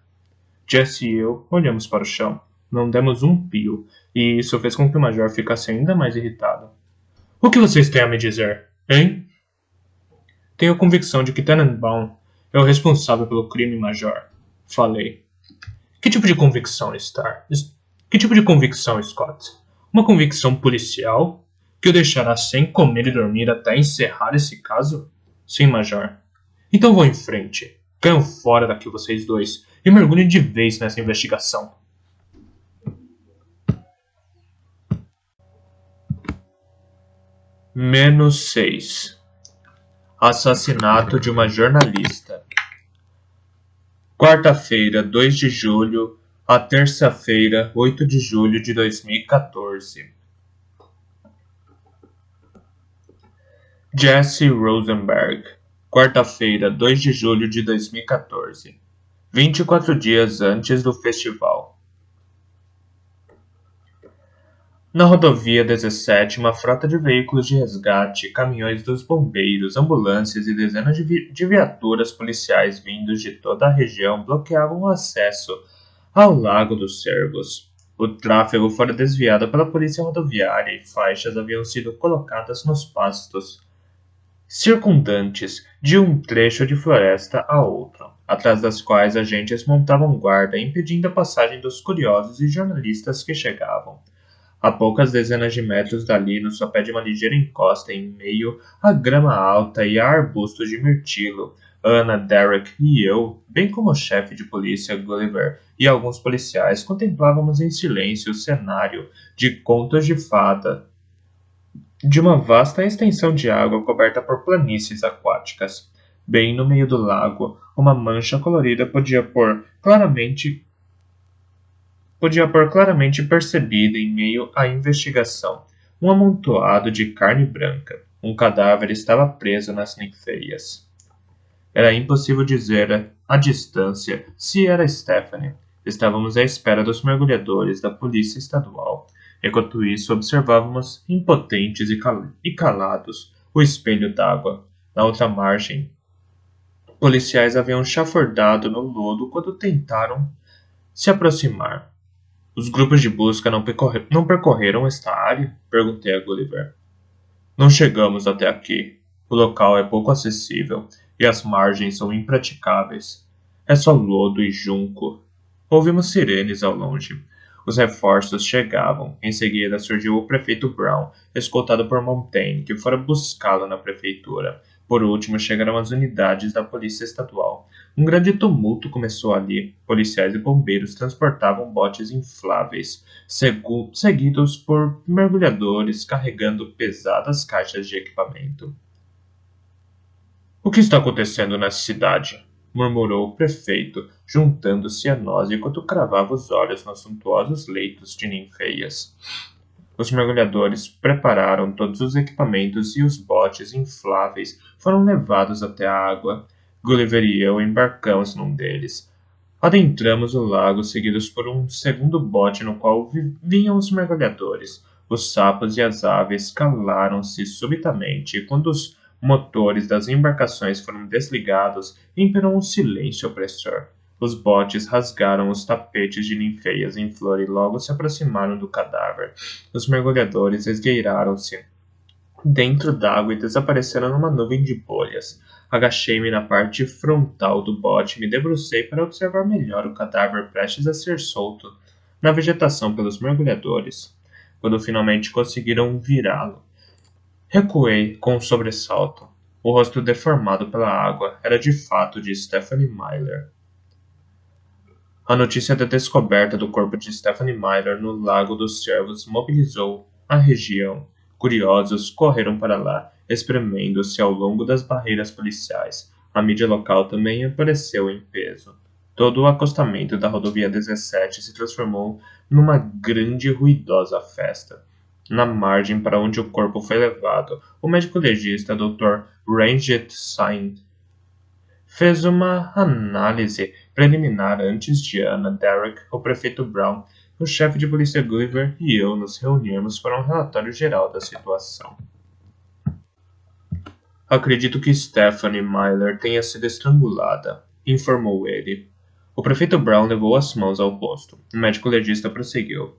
Jesse e eu olhamos para o chão. Não demos um pio, e isso fez com que o major ficasse ainda mais irritado. O que vocês têm a me dizer, hein? Tenho a convicção de que Tannenbaum é o responsável pelo crime, major. Falei. Que tipo de convicção, Starr? Que tipo de convicção, Scott? Uma convicção policial que o deixará sem comer e dormir até encerrar esse caso? Sim, major. Então vão em frente. Caiam fora daqui vocês dois e mergulhem de vez nessa investigação. -6. Assassinato de uma jornalista. Quarta-feira, 2 de julho, a terça-feira, 8 de julho de 2014. Jesse Rosenberg. Quarta-feira, 2 de julho de 2014. 24 dias antes do festival. Na rodovia 17, uma frota de veículos de resgate, caminhões dos bombeiros, ambulâncias e dezenas de viaturas policiais vindos de toda a região bloqueavam o acesso ao Lago dos Cervos. O tráfego fora desviado pela polícia rodoviária e faixas haviam sido colocadas nos pastos circundantes de um trecho de floresta a outro, atrás das quais agentes montavam guarda, impedindo a passagem dos curiosos e jornalistas que chegavam. A poucas dezenas de metros dali, no sopé de uma ligeira encosta em meio à grama alta e a arbustos de mirtilo, Anna, Derek e eu, bem como o chefe de polícia Gulliver e alguns policiais, contemplávamos em silêncio o cenário de contos de fada de uma vasta extensão de água coberta por planícies aquáticas. Bem no meio do lago, uma mancha colorida podia por claramente percebida em meio à investigação. Um amontoado de carne branca. Um cadáver estava preso nas ninféias. Era impossível dizer à distância se era Stephanie. Estávamos à espera dos mergulhadores da polícia estadual. Enquanto isso, observávamos, impotentes e calados, o espelho d'água. Na outra margem, policiais haviam chafurdado no lodo quando tentaram se aproximar. Os grupos de busca não percorreram esta área? Perguntei a Gulliver. Não chegamos até aqui. O local é pouco acessível e as margens são impraticáveis. É só lodo e junco. Ouvimos sirenes ao longe. Os reforços chegavam. Em seguida surgiu o prefeito Brown, escoltado por Montaigne, que fora buscá-lo na prefeitura. Por último, chegaram as unidades da polícia estadual. Um grande tumulto começou ali. Policiais e bombeiros transportavam botes infláveis, seguidos por mergulhadores carregando pesadas caixas de equipamento. O que está acontecendo nessa cidade? Murmurou o prefeito, juntando-se a nós enquanto cravava os olhos nos suntuosos leitos de ninféias. Os mergulhadores prepararam todos os equipamentos e os botes infláveis foram levados até a água. Gulliver e eu embarcamos num deles. Adentramos o lago, seguidos por um segundo bote no qual vinham os mergulhadores. Os sapos e as aves calaram-se subitamente e quando os motores das embarcações foram desligados, imperou um silêncio opressor. Os botes rasgaram os tapetes de ninféias em flor e logo se aproximaram do cadáver. Os mergulhadores esgueiraram-se dentro d'água e desapareceram numa nuvem de bolhas. Agachei-me na parte frontal do bote e me debrucei para observar melhor o cadáver prestes a ser solto na vegetação pelos mergulhadores. Quando finalmente conseguiram virá-lo, recuei com um sobressalto. O rosto deformado pela água era de fato de Stephanie Myler. A notícia da descoberta do corpo de Stephanie Myler no Lago dos Cervos mobilizou a região. Curiosos correram para lá, espremendo-se ao longo das barreiras policiais. A mídia local também apareceu em peso. Todo o acostamento da rodovia 17 se transformou numa grande e ruidosa festa. Na margem para onde o corpo foi levado, o médico legista Dr. Ranjit Singh fez uma análise preliminar antes de Anna, Derek, o prefeito Brown, o chefe de polícia Gulliver e eu nos reunirmos para um relatório geral da situação. Acredito que Stephanie Myler tenha sido estrangulada, informou ele. O prefeito Brown levou as mãos ao rosto. O médico legista prosseguiu.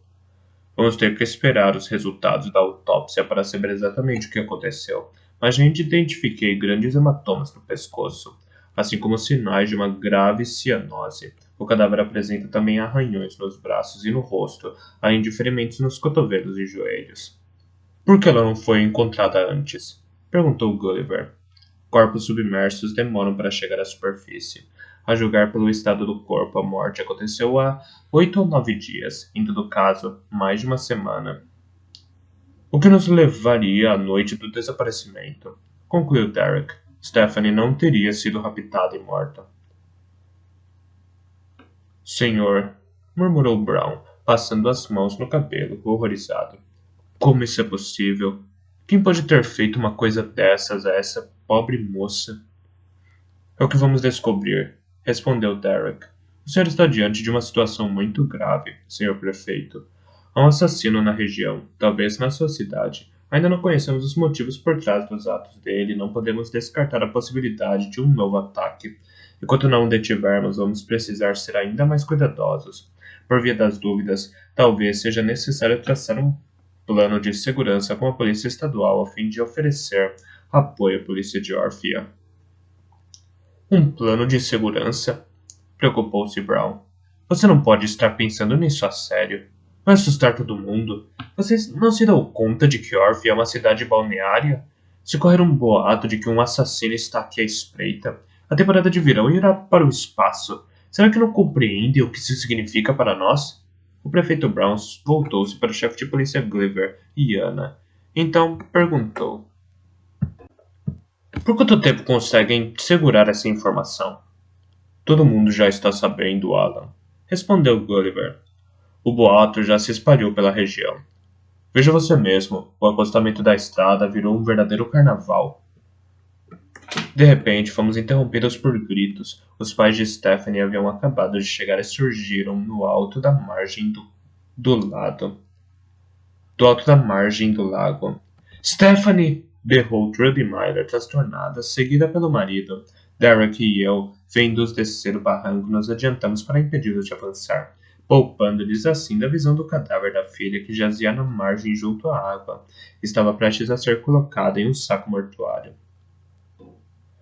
Vamos ter que esperar os resultados da autópsia para saber exatamente o que aconteceu, mas já identifiquei grandes hematomas no pescoço, assim como sinais de uma grave cianose. O cadáver apresenta também arranhões nos braços e no rosto, além de ferimentos nos cotovelos e joelhos. Por que ela não foi encontrada antes? Perguntou Gulliver. Corpos submersos demoram para chegar à superfície. A julgar pelo estado do corpo, a morte aconteceu há 8 ou 9 dias, em todo caso, mais de uma semana. O que nos levaria à noite do desaparecimento? Concluiu Derek. Stephanie não teria sido raptada e morta. Senhor, murmurou Brown, passando as mãos no cabelo, horrorizado. Como isso é possível? Quem pode ter feito uma coisa dessas a essa pobre moça? É o que vamos descobrir, respondeu Derek. O senhor está diante de uma situação muito grave, senhor prefeito. Há um assassino na região, talvez na sua cidade. Ainda não conhecemos os motivos por trás dos atos dele e não podemos descartar a possibilidade de um novo ataque. Enquanto não o detivermos, vamos precisar ser ainda mais cuidadosos. Por via das dúvidas, talvez seja necessário traçar um plano de segurança com a Polícia Estadual a fim de oferecer apoio à Polícia de Orphea. Um plano de segurança? Preocupou-se Brown. Você não pode estar pensando nisso a sério. Vai assustar todo mundo. Você não se deu conta de que Orphea é uma cidade balneária? Se correr um boato de que um assassino está aqui à espreita, a temporada de verão irá para o espaço. Será que não compreende o que isso significa para nós? O prefeito Brown voltou-se para o chefe de polícia Gulliver e Anna. Então perguntou: por quanto tempo conseguem segurar essa informação? Todo mundo já está sabendo, Alan, respondeu Gulliver. O boato já se espalhou pela região. Veja você mesmo, o acostamento da estrada virou um verdadeiro carnaval. De repente, fomos interrompidos por gritos. Os pais de Stephanie haviam acabado de chegar e surgiram no alto da margem do alto da margem do lago. Stephanie! Berrou Trudy Myler, transtornada, seguida pelo marido. Derek e eu, vendo-os descer o barranco, nos adiantamos para impedi-los de avançar, poupando-lhes assim da visão do cadáver da filha que jazia na margem junto à água. Estava prestes a ser colocada em um saco mortuário.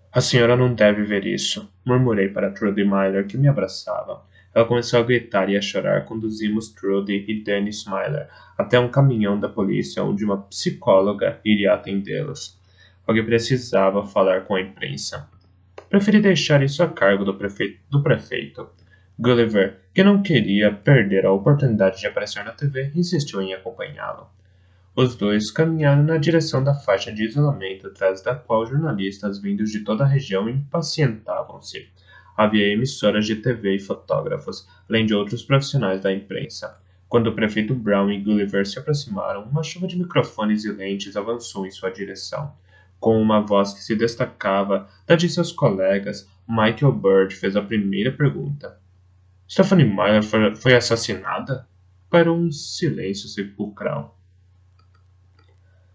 A senhora não deve ver isso, murmurei para Trudy Myler, que me abraçava. Ela começou a gritar e a chorar. Conduzimos Trudy e Dennis Myler até um caminhão da polícia, onde uma psicóloga iria atendê-los. Alguém precisava falar com a imprensa. Preferi deixar isso a cargo do prefeito. Gulliver, que não queria perder a oportunidade de aparecer na TV, insistiu em acompanhá-lo. Os dois caminharam na direção da faixa de isolamento, atrás da qual jornalistas vindos de toda a região impacientavam-se. Havia emissoras de TV e fotógrafos, além de outros profissionais da imprensa. Quando o prefeito Brown e Gulliver se aproximaram, uma chuva de microfones e lentes avançou em sua direção. Com uma voz que se destacava da de seus colegas, Michael Bird fez a primeira pergunta. Stephanie Myler foi assassinada? Pairou um silêncio sepulcral.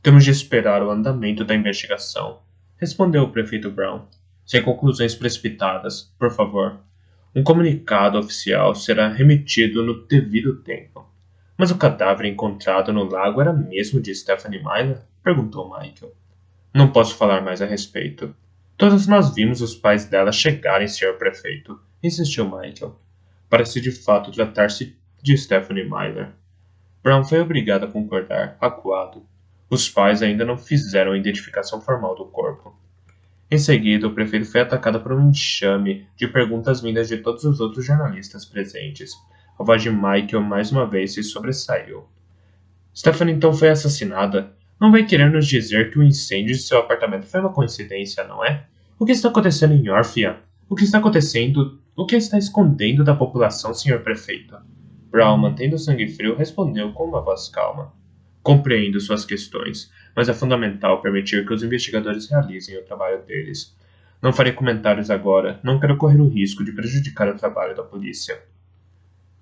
Temos de esperar o andamento da investigação, respondeu o prefeito Brown. Sem conclusões precipitadas, por favor. Um comunicado oficial será remetido no devido tempo. Mas o cadáver encontrado no lago era mesmo de Stephanie Myler? Perguntou Michael. Não posso falar mais a respeito. Todos nós vimos os pais dela chegarem, Sr. Prefeito, insistiu Michael. Parece de fato tratar-se de Stephanie Myler. Brown foi obrigado a concordar, acuado. Os pais ainda não fizeram a identificação formal do corpo. Em seguida, o prefeito foi atacado por um enxame de perguntas vindas de todos os outros jornalistas presentes. A voz de Michael mais uma vez se sobressaiu. Stephanie então foi assassinada. Não vai querer nos dizer que o incêndio de seu apartamento foi uma coincidência, não é? O que está acontecendo em Orphea? O que está acontecendo? O que está escondendo da população, Sr. Prefeito? Brown, mantendo o sangue frio, respondeu com uma voz calma. Compreendo suas questões, mas é fundamental permitir que os investigadores realizem o trabalho deles. Não farei comentários agora, não quero correr o risco de prejudicar o trabalho da polícia.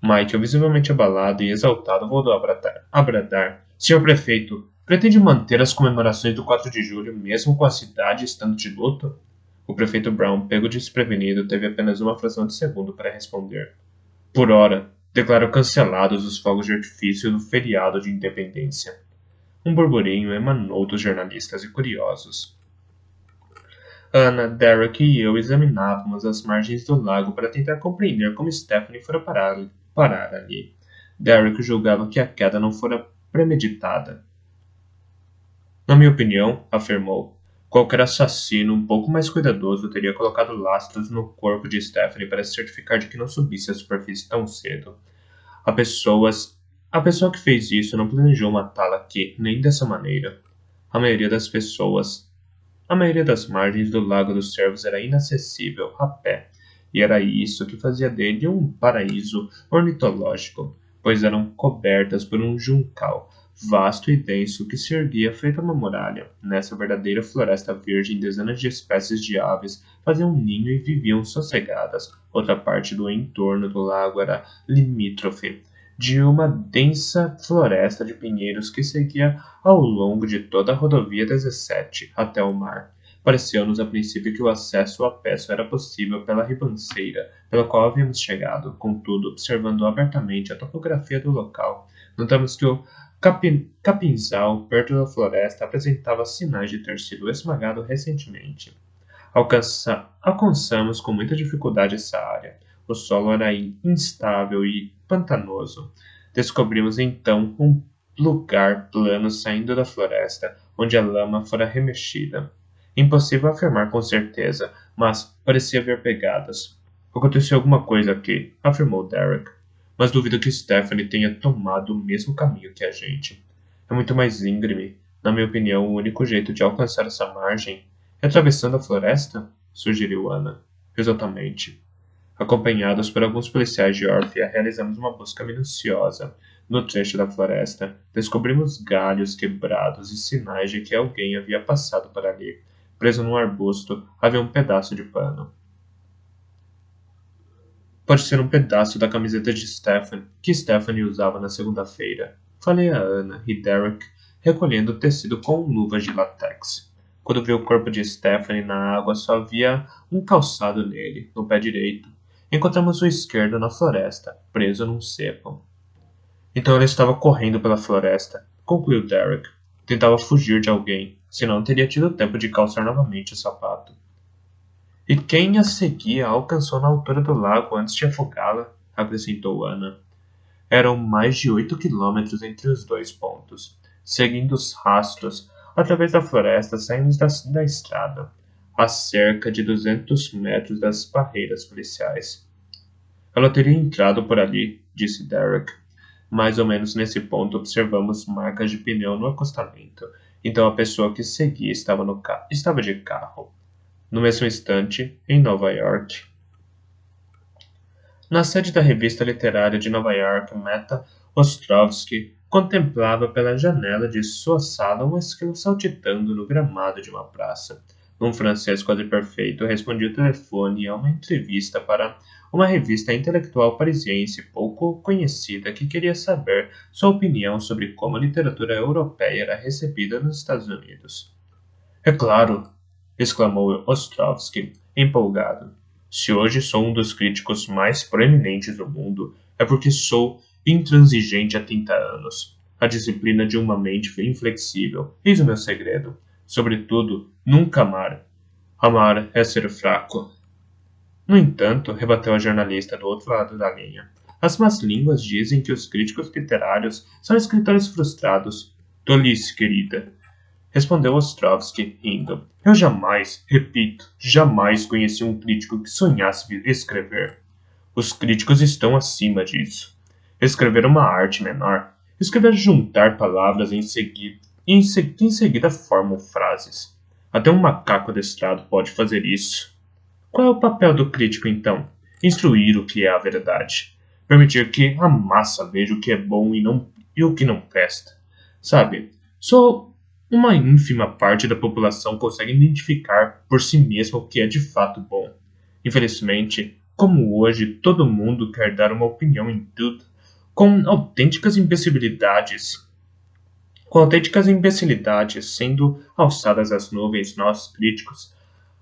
Michael, visivelmente abalado e exaltado, voltou a bradar. Senhor Prefeito, pretende manter as comemorações do 4 de julho mesmo com a cidade estando de luto? O prefeito Brown, pego desprevenido, teve apenas uma fração de segundo para responder. Por ora, declaro cancelados os fogos de artifício do feriado de independência. Um burburinho emanou dos jornalistas e curiosos. Anna, Derek e eu examinávamos as margens do lago para tentar compreender como Stephanie fora parar ali. Derek julgava que a queda não fora premeditada. Na minha opinião, afirmou, qualquer assassino um pouco mais cuidadoso teria colocado lastros no corpo de Stephanie para se certificar de que não subisse à superfície tão cedo. A pessoa que fez isso não planejou matá-la aqui, nem dessa maneira. A maioria das margens do Lago dos Cervos era inacessível a pé, e era isso que fazia dele um paraíso ornitológico, pois eram cobertas por um juncal, vasto e denso que se erguia feito uma muralha. Nessa verdadeira floresta virgem, dezenas de espécies de aves faziam ninho e viviam sossegadas. Outra parte do entorno do lago era limítrofe de uma densa floresta de pinheiros que seguia ao longo de toda a rodovia 17 até o mar. Pareceu-nos a princípio que o acesso à peça era possível pela ribanceira pela qual havíamos chegado. Contudo, observando abertamente a topografia do local, notamos que o capinzal perto da floresta apresentava sinais de ter sido esmagado recentemente. Alcançamos com muita dificuldade essa área. O solo era instável e pantanoso. Descobrimos então um lugar plano saindo da floresta, onde a lama fora remexida. Impossível afirmar com certeza, mas parecia haver pegadas. Aconteceu alguma coisa aqui, afirmou Derek. Mas duvido que Stephanie tenha tomado o mesmo caminho que a gente. É muito mais íngreme. Na minha opinião, o único jeito de alcançar essa margem é atravessando a floresta? Sugeriu Ana. Exatamente. Acompanhados por alguns policiais de Orphea, realizamos uma busca minuciosa no trecho da floresta. Descobrimos galhos quebrados e sinais de que alguém havia passado por ali. Preso num arbusto, havia um pedaço de pano. Pode ser um pedaço da camiseta de Stephanie, que Stephanie usava na segunda-feira. Falei a Ana e Derek, recolhendo o tecido com luvas de látex. Quando vi o corpo de Stephanie na água, só havia um calçado nele, no pé direito. Encontramos o esquerdo na floresta, preso num cepo. Então ela estava correndo pela floresta, concluiu Derek. Tentava fugir de alguém, senão teria tido tempo de calçar novamente o sapato. E quem a seguia alcançou na altura do lago antes de afogá-la, acrescentou Ana. Eram mais de 8 quilômetros entre os dois pontos. Seguindo os rastros, através da floresta, saímos da estrada, a cerca de 200 metros das barreiras policiais. Ela teria entrado por ali, disse Derek. Mais ou menos nesse ponto observamos marcas de pneu no acostamento. Então a pessoa que seguia estava de carro. No mesmo instante, em Nova York. Na sede da revista literária de Nova York, Meta Ostrovsky contemplava pela janela de sua sala um esquilo saltitando no gramado de uma praça. Num francês quase perfeito, respondia o telefone a uma entrevista para uma revista intelectual parisiense pouco conhecida que queria saber sua opinião sobre como a literatura europeia era recebida nos Estados Unidos. É claro, exclamou Ostrovsky, empolgado. Se hoje sou um dos críticos mais proeminentes do mundo, é porque sou intransigente há 30 anos. A disciplina de uma mente inflexível. Eis o meu segredo. Sobretudo, nunca amar. Amar é ser fraco. No entanto, rebateu a jornalista do outro lado da linha, as más línguas dizem que os críticos literários são escritores frustrados. Tolice, querida. Respondeu Ostrovsky, rindo. Eu jamais, repito, jamais conheci um crítico que sonhasse escrever. Os críticos estão acima disso. Escrever uma arte menor. Escrever juntar palavras em seguida formam frases. Até um macaco adestrado pode fazer isso. Qual é o papel do crítico, então? Instruir o que é a verdade. Permitir que a massa veja o que é bom e o que não presta. Sabe, só uma ínfima parte da população consegue identificar por si mesma o que é de fato bom. Infelizmente, como hoje todo mundo quer dar uma opinião em tudo, com autênticas imbecilidades sendo alçadas às nuvens, nós, críticos,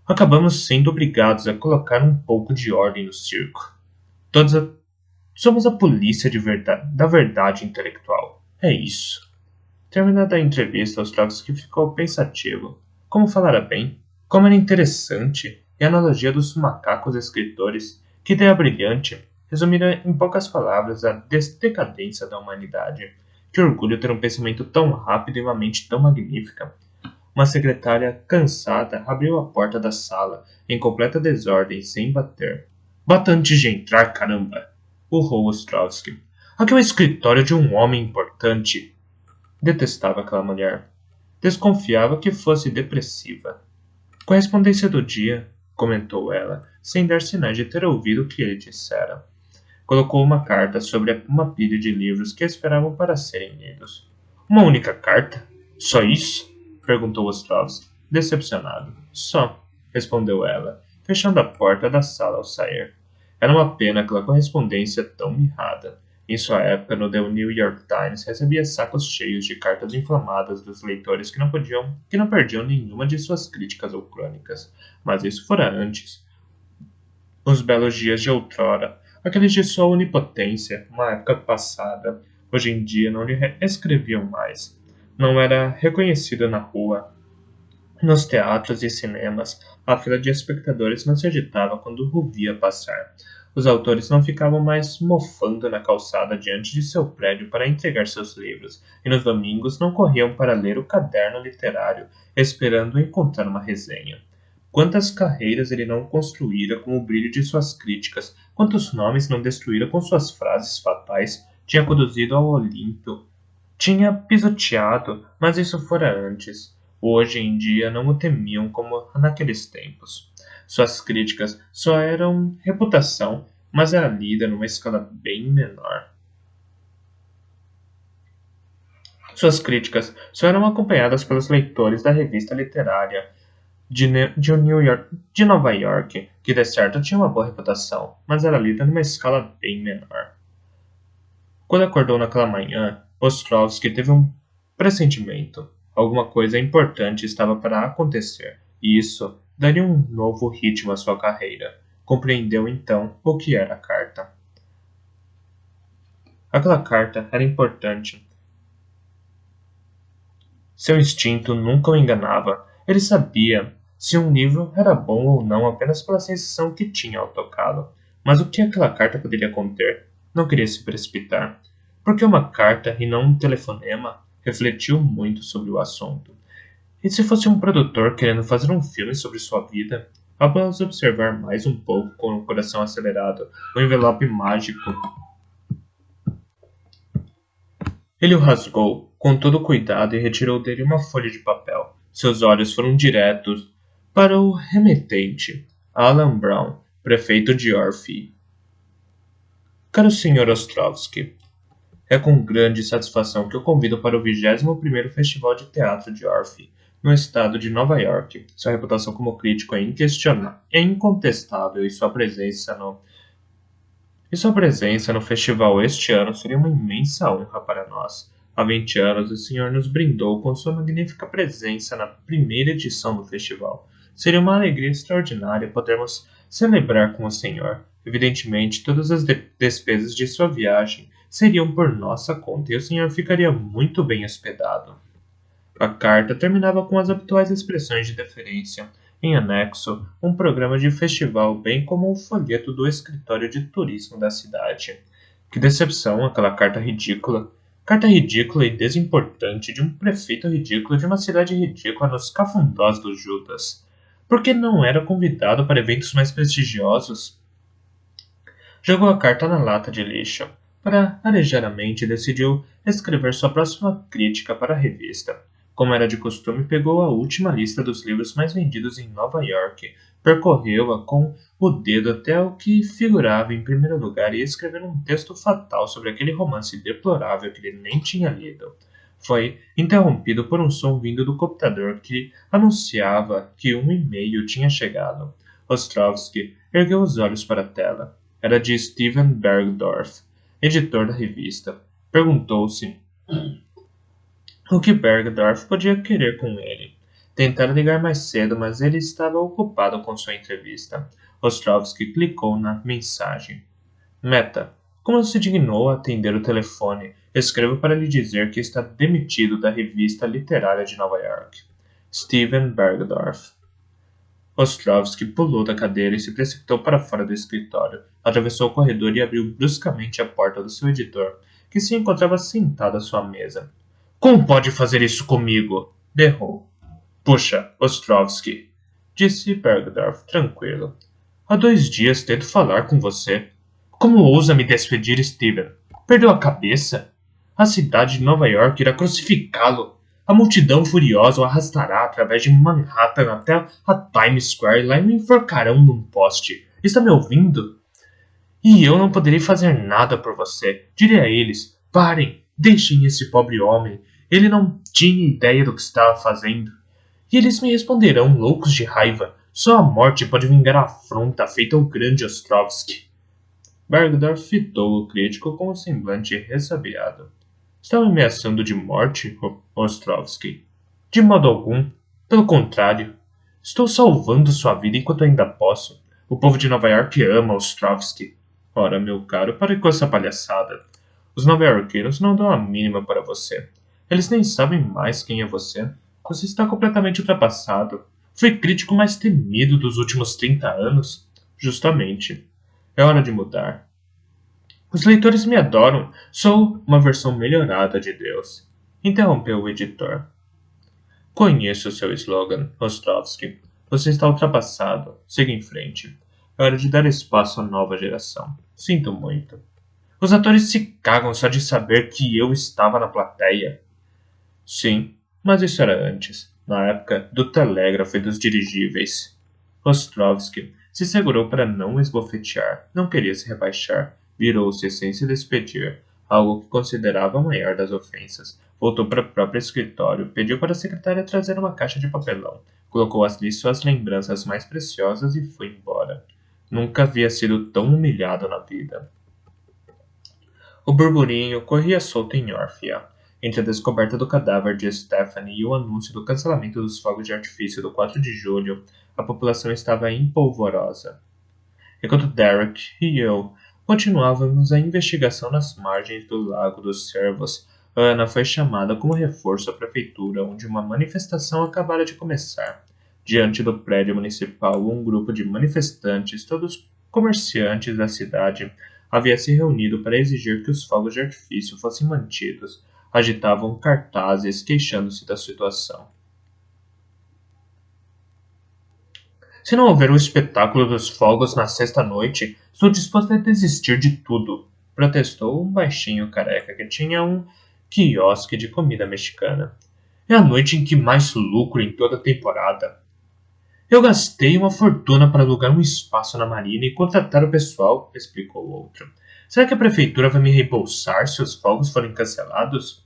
acabamos sendo obrigados a colocar um pouco de ordem no circo. Somos a polícia da verdade intelectual. É isso. Terminada a entrevista, Ostrovsky ficou pensativo. Como falara bem? Como era interessante! E a analogia dos macacos escritores. Que ideia brilhante! Resumira em poucas palavras a decadência da humanidade. Que orgulho ter um pensamento tão rápido e uma mente tão magnífica. Uma secretária, cansada, abriu a porta da sala, em completa desordem, sem bater. Bata antes de entrar, caramba! Urrou Ostrovsky. Aqui é o escritório de um homem importante. Detestava aquela mulher. Desconfiava que fosse depressiva. Correspondência do dia, comentou ela, sem dar sinais de ter ouvido o que ele dissera. Colocou uma carta sobre uma pilha de livros que esperavam para serem lidos. Uma única carta? Só isso? Perguntou Ostrovsky, decepcionado. Só, respondeu ela, fechando a porta da sala ao sair. Era uma pena aquela correspondência tão mirrada. Em sua época, no The New York Times, recebia sacos cheios de cartas inflamadas dos leitores que não perdiam nenhuma de suas críticas ou crônicas. Mas isso fora antes. Os belos dias de outrora, aqueles de sua onipotência, uma época passada, hoje em dia não lhe escreviam mais. Não era reconhecido na rua, nos teatros e cinemas, a fila de espectadores não se agitava quando o via passar. Os autores não ficavam mais mofando na calçada diante de seu prédio para entregar seus livros, e nos domingos não corriam para ler o caderno literário, esperando encontrar uma resenha. Quantas carreiras ele não construíra com o brilho de suas críticas, quantos nomes não destruíra com suas frases fatais, tinha conduzido ao Olímpio, tinha pisoteado, mas isso fora antes. Hoje em dia não o temiam como naqueles tempos. Suas críticas só eram reputação, mas era lida numa escala bem menor. Suas críticas só eram acompanhadas pelos leitores da revista literária de Nova York, que de certo tinha uma boa reputação, mas era lida numa escala bem menor. Quando acordou naquela manhã, Ostrovsky teve um pressentimento. Alguma coisa importante estava para acontecer, e isso daria um novo ritmo à sua carreira. Compreendeu então o que era a carta. Aquela carta era importante. Seu instinto nunca o enganava. Ele sabia se um livro era bom ou não apenas pela sensação que tinha ao tocá-lo. Mas o que aquela carta poderia conter? Não queria se precipitar. Porque uma carta e não um telefonema? Refletiu muito sobre o assunto. E se fosse um produtor querendo fazer um filme sobre sua vida? Após observar mais um pouco com o coração acelerado, o envelope mágico, ele o rasgou com todo cuidado e retirou dele uma folha de papel. Seus olhos foram diretos para o remetente, Alan Brown, prefeito de Orphe. Caro Sr. Ostrovsky, é com grande satisfação que eu convido para o 21º Festival de Teatro de Orphe, no estado de Nova York. Sua reputação como crítico é incontestável e sua presença no festival este ano seria uma imensa honra para nós. Há 20 anos o senhor nos brindou com sua magnífica presença na primeira edição do festival. Seria uma alegria extraordinária podermos celebrar com o senhor. Evidentemente, todas as despesas de sua viagem seriam por nossa conta e o senhor ficaria muito bem hospedado. A carta terminava com as habituais expressões de deferência. Em anexo, um programa de festival, bem como o folheto do escritório de turismo da cidade. Que decepção, aquela carta ridícula. Carta ridícula e desimportante de um prefeito ridículo de uma cidade ridícula nos cafundós do Judas. Por que não era convidado para eventos mais prestigiosos? Jogou a carta na lata de lixo. Para arejar a mente, decidiu escrever sua próxima crítica para a revista. Como era de costume, pegou a última lista dos livros mais vendidos em Nova York, percorreu-a com o dedo até o que figurava em primeiro lugar e escreveu um texto fatal sobre aquele romance deplorável que ele nem tinha lido. Foi interrompido por um som vindo do computador que anunciava que um e-mail tinha chegado. Ostrovsky ergueu os olhos para a tela. Era de Steven Bergdorf, editor da revista. Perguntou-se o que Bergdorf podia querer com ele. Tentara ligar mais cedo, mas ele estava ocupado com sua entrevista. Ostrovsky clicou na mensagem. Meta, como se dignou a atender o telefone? Escrevo para lhe dizer que está demitido da revista literária de Nova York. Steven Bergdorf. Ostrovsky pulou da cadeira e se precipitou para fora do escritório. Atravessou o corredor e abriu bruscamente a porta do seu editor, que se encontrava sentado à sua mesa. Como pode fazer isso comigo? Berrou. Puxa, Ostrovsky, disse Bergdorf, tranquilo. Há 2 dias tento falar com você. Como ousa me despedir, Steven? Perdeu a cabeça? A cidade de Nova York irá crucificá-lo. A multidão furiosa o arrastará através de Manhattan até a Times Square e lá o enforcarão num poste. Está me ouvindo? E eu não poderei fazer nada por você. Direi a eles, parem, deixem esse pobre homem. Ele não tinha ideia do que estava fazendo. E eles me responderão, loucos de raiva. Só a morte pode vingar a afronta feita ao grande Ostrovsky. Bergdorf fitou o crítico com um semblante ressabiado. Está me ameaçando de morte, Ostrovsky? De modo algum. Pelo contrário. Estou salvando sua vida enquanto ainda posso. O povo de Nova York ama Ostrovsky. Ora, meu caro, pare com essa palhaçada. Os nova-iorquinos não dão a mínima para você. Eles nem sabem mais quem é você. Você está completamente ultrapassado. Foi o crítico mais temido dos últimos 30 anos. Justamente. É hora de mudar. Os leitores me adoram. Sou uma versão melhorada de Deus. Interrompeu o editor. Conheço o seu slogan, Ostrovsky. Você está ultrapassado. Siga em frente. É hora de dar espaço à nova geração. Sinto muito. Os atores se cagam só de saber que eu estava na plateia. Sim, mas isso era antes, na época do telégrafo e dos dirigíveis. Ostrovsky se segurou para não esbofetear, não queria se rebaixar, virou-se sem se despedir, algo que considerava a maior das ofensas. Voltou para o próprio escritório, pediu para a secretária trazer uma caixa de papelão, colocou ali suas lembranças mais preciosas e foi embora. Nunca havia sido tão humilhado na vida. O burburinho corria solto em Orphea, entre a descoberta do cadáver de Stephanie e o anúncio do cancelamento dos fogos de artifício do 4 de julho. A população estava empolvorosa. Enquanto Derek e eu continuávamos a investigação nas margens do Lago dos Cervos, Ana foi chamada como reforço à prefeitura, onde uma manifestação acabara de começar. Diante do prédio municipal, um grupo de manifestantes, todos comerciantes da cidade, havia se reunido para exigir que os fogos de artifício fossem mantidos. Agitavam cartazes queixando-se da situação. Se não houver o espetáculo dos fogos na sexta-noite, estou disposto a desistir de tudo, protestou um baixinho careca que tinha um quiosque de comida mexicana. É a noite em que mais lucro em toda a temporada. Eu gastei uma fortuna para alugar um espaço na marina e contratar o pessoal, explicou o outro. Será que a prefeitura vai me reembolsar se os fogos forem cancelados?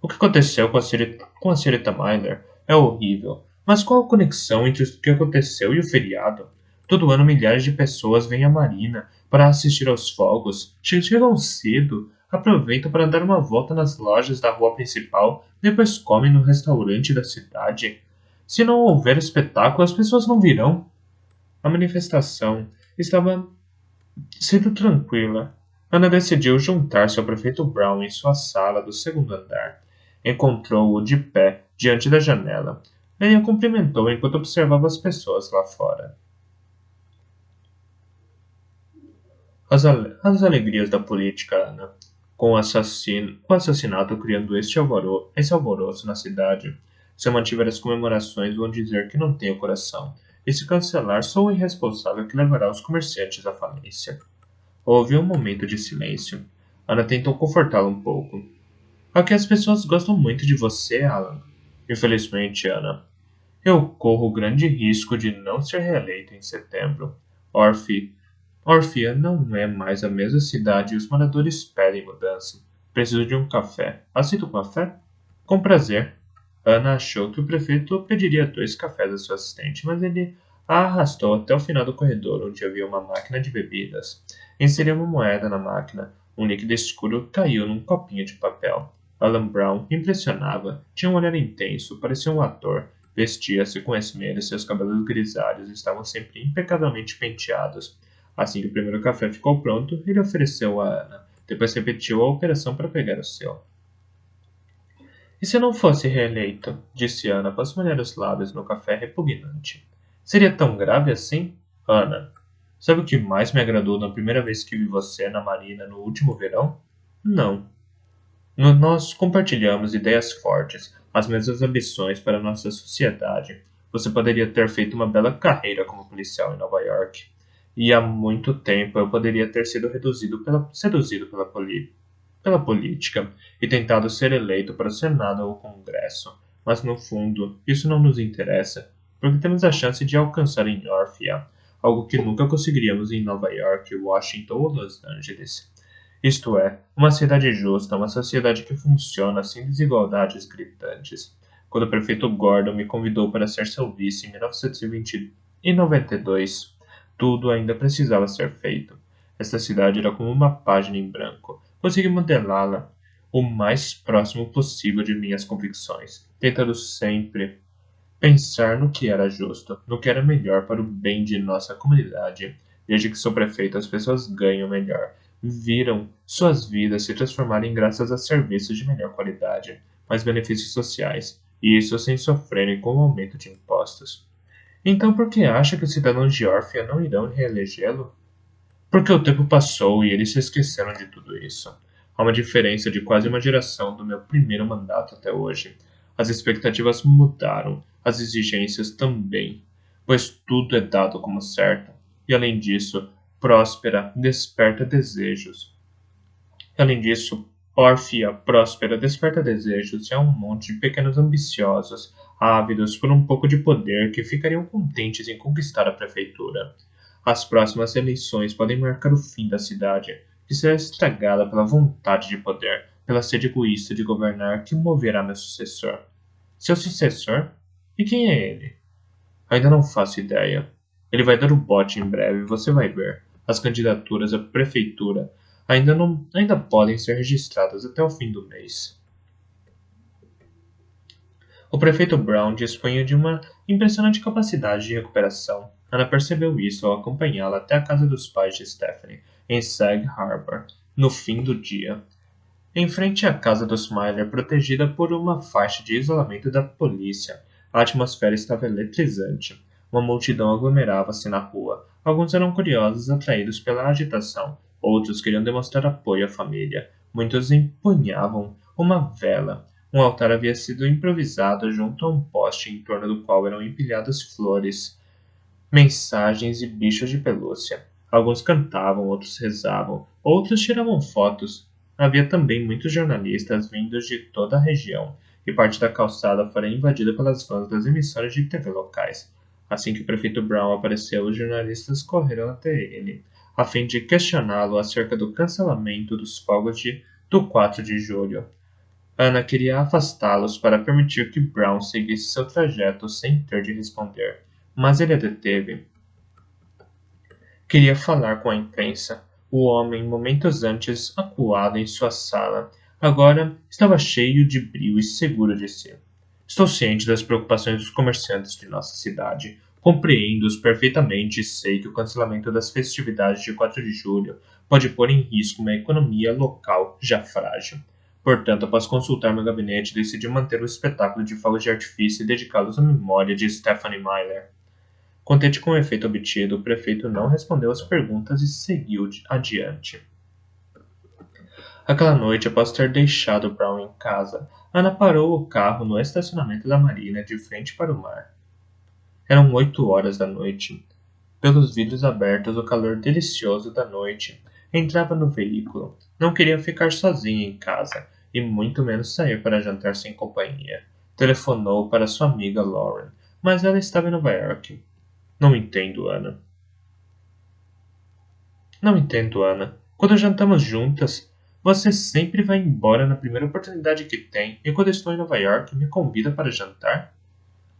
O que aconteceu com a senhorita Myler é horrível, mas qual a conexão entre o que aconteceu e o feriado? Todo ano milhares de pessoas vêm à marina para assistir aos fogos, chegam cedo, aproveitam para dar uma volta nas lojas da rua principal, depois comem no restaurante da cidade. Se não houver espetáculo, as pessoas não virão. A manifestação estava sendo tranquila. Ana decidiu juntar-se ao prefeito Brown em sua sala do segundo andar. Encontrou-o de pé diante da janela. Ele a cumprimentou enquanto observava as pessoas lá fora. As alegrias da política, Ana. Com o assassinato criando esse alvoroço na cidade, se eu mantiver as comemorações, vão dizer que não tenho coração. E se cancelar, sou o irresponsável que levará os comerciantes à falência. Houve um momento de silêncio. Ana tentou confortá-lo um pouco. Aqui as pessoas gostam muito de você, Alan. Infelizmente, Ana, eu corro o grande risco de não ser reeleito em setembro. Orphea não é mais a mesma cidade e os moradores pedem mudança. Preciso de um café. Aceita um café? Com prazer. Ana achou que o prefeito pediria 2 cafés a seu assistente, mas ele a arrastou até o final do corredor, onde havia uma máquina de bebidas. Inseriu uma moeda na máquina. Um líquido escuro caiu num copinho de papel. Alan Brown impressionava. Tinha um olhar intenso, parecia um ator. Vestia-se com esmero e seus cabelos grisalhos estavam sempre impecavelmente penteados. Assim que o primeiro café ficou pronto, ele ofereceu a Ana. Depois repetiu a operação para pegar o seu. E se eu não fosse reeleito? Disse Ana após molhar os lábios no café repugnante. Seria tão grave assim? Ana, sabe o que mais me agradou na primeira vez que vi você na marina no último verão? Não. Nós compartilhamos ideias fortes, as mesmas ambições para nossa sociedade. Você poderia ter feito uma bela carreira como policial em Nova York. E há muito tempo eu poderia ter sido seduzido pela política e tentado ser eleito para o Senado ou o Congresso. Mas no fundo, isso não nos interessa, porque temos a chance de alcançar em Orphea, algo que nunca conseguiríamos em Nova York, Washington ou Los Angeles. Isto é, uma cidade justa, uma sociedade que funciona sem desigualdades gritantes. Quando o prefeito Gordon me convidou para ser seu vice em 1992, tudo ainda precisava ser feito. Esta cidade era como uma página em branco. Consegui modelá-la o mais próximo possível de minhas convicções, tentando sempre pensar no que era justo, no que era melhor para o bem de nossa comunidade. Desde que sou prefeito, as pessoas ganham melhor, viram suas vidas se transformarem graças a serviços de melhor qualidade, mais benefícios sociais, e isso sem sofrerem com o aumento de impostos. Então por que acha que os cidadãos de Órfia não irão reelegê-lo? Porque o tempo passou e eles se esqueceram de tudo isso. Há uma diferença de quase uma geração do meu primeiro mandato até hoje. As expectativas mudaram, as exigências também, pois tudo é dado como certo. E além disso, próspera desperta desejos. Além disso, Órfia próspera desperta desejos e há um monte de pequenos ambiciosos, ávidos por um pouco de poder que ficariam contentes em conquistar a prefeitura. As próximas eleições podem marcar o fim da cidade, que será estragada pela vontade de poder, pela sede egoísta de governar que moverá meu sucessor. Seu sucessor? E quem é ele? Ainda não faço ideia. Ele vai dar o bote em breve, você vai ver. As candidaturas à prefeitura ainda podem ser registradas até o fim do mês. O prefeito Brown dispunha de uma impressionante capacidade de recuperação. Ana percebeu isso ao acompanhá-la até a casa dos pais de Stephanie, em Sag Harbor, no fim do dia. Em frente à casa dos Myler, protegida por uma faixa de isolamento da polícia, a atmosfera estava eletrizante. Uma multidão aglomerava-se na rua. Alguns eram curiosos, atraídos pela agitação. Outros queriam demonstrar apoio à família. Muitos empunhavam uma vela. Um altar havia sido improvisado junto a um poste em torno do qual eram empilhadas flores, mensagens e bichos de pelúcia. Alguns cantavam, outros rezavam, outros tiravam fotos. Havia também muitos jornalistas vindos de toda a região, e parte da calçada fora invadida pelas vans das emissoras de TV locais. Assim que o prefeito Brown apareceu, os jornalistas correram até ele, a fim de questioná-lo acerca do cancelamento dos fogos do 4 de julho. Ana queria afastá-los para permitir que Brown seguisse seu trajeto sem ter de responder, mas ele a deteve. Queria falar com a imprensa. O homem, momentos antes acuado em sua sala, agora estava cheio de brio e seguro de si. Estou ciente das preocupações dos comerciantes de nossa cidade. Compreendo-os perfeitamente e sei que o cancelamento das festividades de 4 de julho pode pôr em risco uma economia local já frágil. Portanto, após consultar meu gabinete, decidi manter o espetáculo de fogos de artifício e dedicá-los à memória de Stephanie Myler. Contente com o efeito obtido, o prefeito não respondeu às perguntas e seguiu adiante. Aquela noite, após ter deixado Brown em casa, Ana parou o carro no estacionamento da marina de frente para o mar. Eram 8 horas da noite. Pelos vidros abertos, o calor delicioso da noite entrava no veículo. Não queria ficar sozinha em casa, e muito menos sair para jantar sem companhia. Telefonou para sua amiga Lauren, mas ela estava em Nova York. Não entendo, Ana. Não entendo, Ana. Quando jantamos juntas, você sempre vai embora na primeira oportunidade que tem, e quando estou em Nova York, me convida para jantar?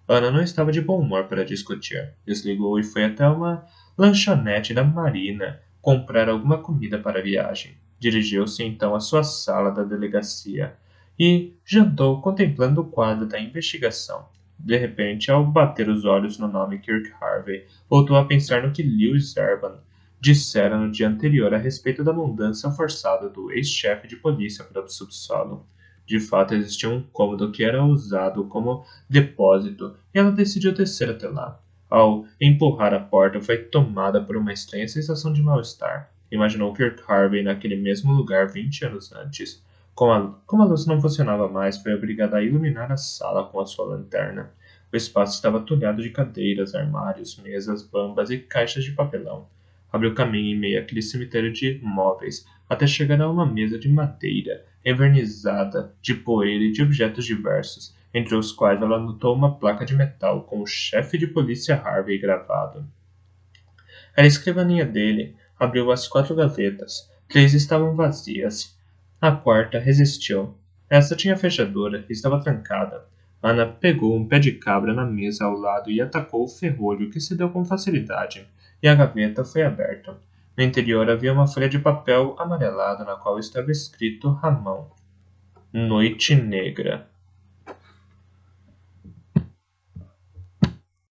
Ana não estava de bom humor para discutir. Desligou e foi até uma lanchonete da Marina comprar alguma comida para a viagem. Dirigiu-se então à sua sala da delegacia e jantou contemplando o quadro da investigação. De repente, ao bater os olhos no nome Kirk Harvey, voltou a pensar no que Lewis Urban dissera no dia anterior a respeito da mudança forçada do ex-chefe de polícia para o subsolo. De fato, existia um cômodo que era usado como depósito, e ela decidiu descer até lá. Ao empurrar a porta, foi tomada por uma estranha sensação de mal-estar. Imaginou Kirk Harvey naquele mesmo lugar 20 anos antes. Como a luz não funcionava mais, foi obrigada a iluminar a sala com a sua lanterna. O espaço estava atulhado de cadeiras, armários, mesas, bambas e caixas de papelão. Abriu caminho em meio àquele cemitério de móveis, até chegar a uma mesa de madeira, envernizada de poeira e de objetos diversos, entre os quais ela notou uma placa de metal com o chefe de polícia Harvey gravado. Era a escrivaninha dele. Abriu as 4 gavetas. 3 estavam vazias. A quarta resistiu. Essa tinha fechadura e estava trancada. Ana pegou um pé de cabra na mesa ao lado e atacou o ferrolho, que cedeu com facilidade. e a gaveta foi aberta. No interior havia uma folha de papel amarelado na qual estava escrito à mão: Noite Negra.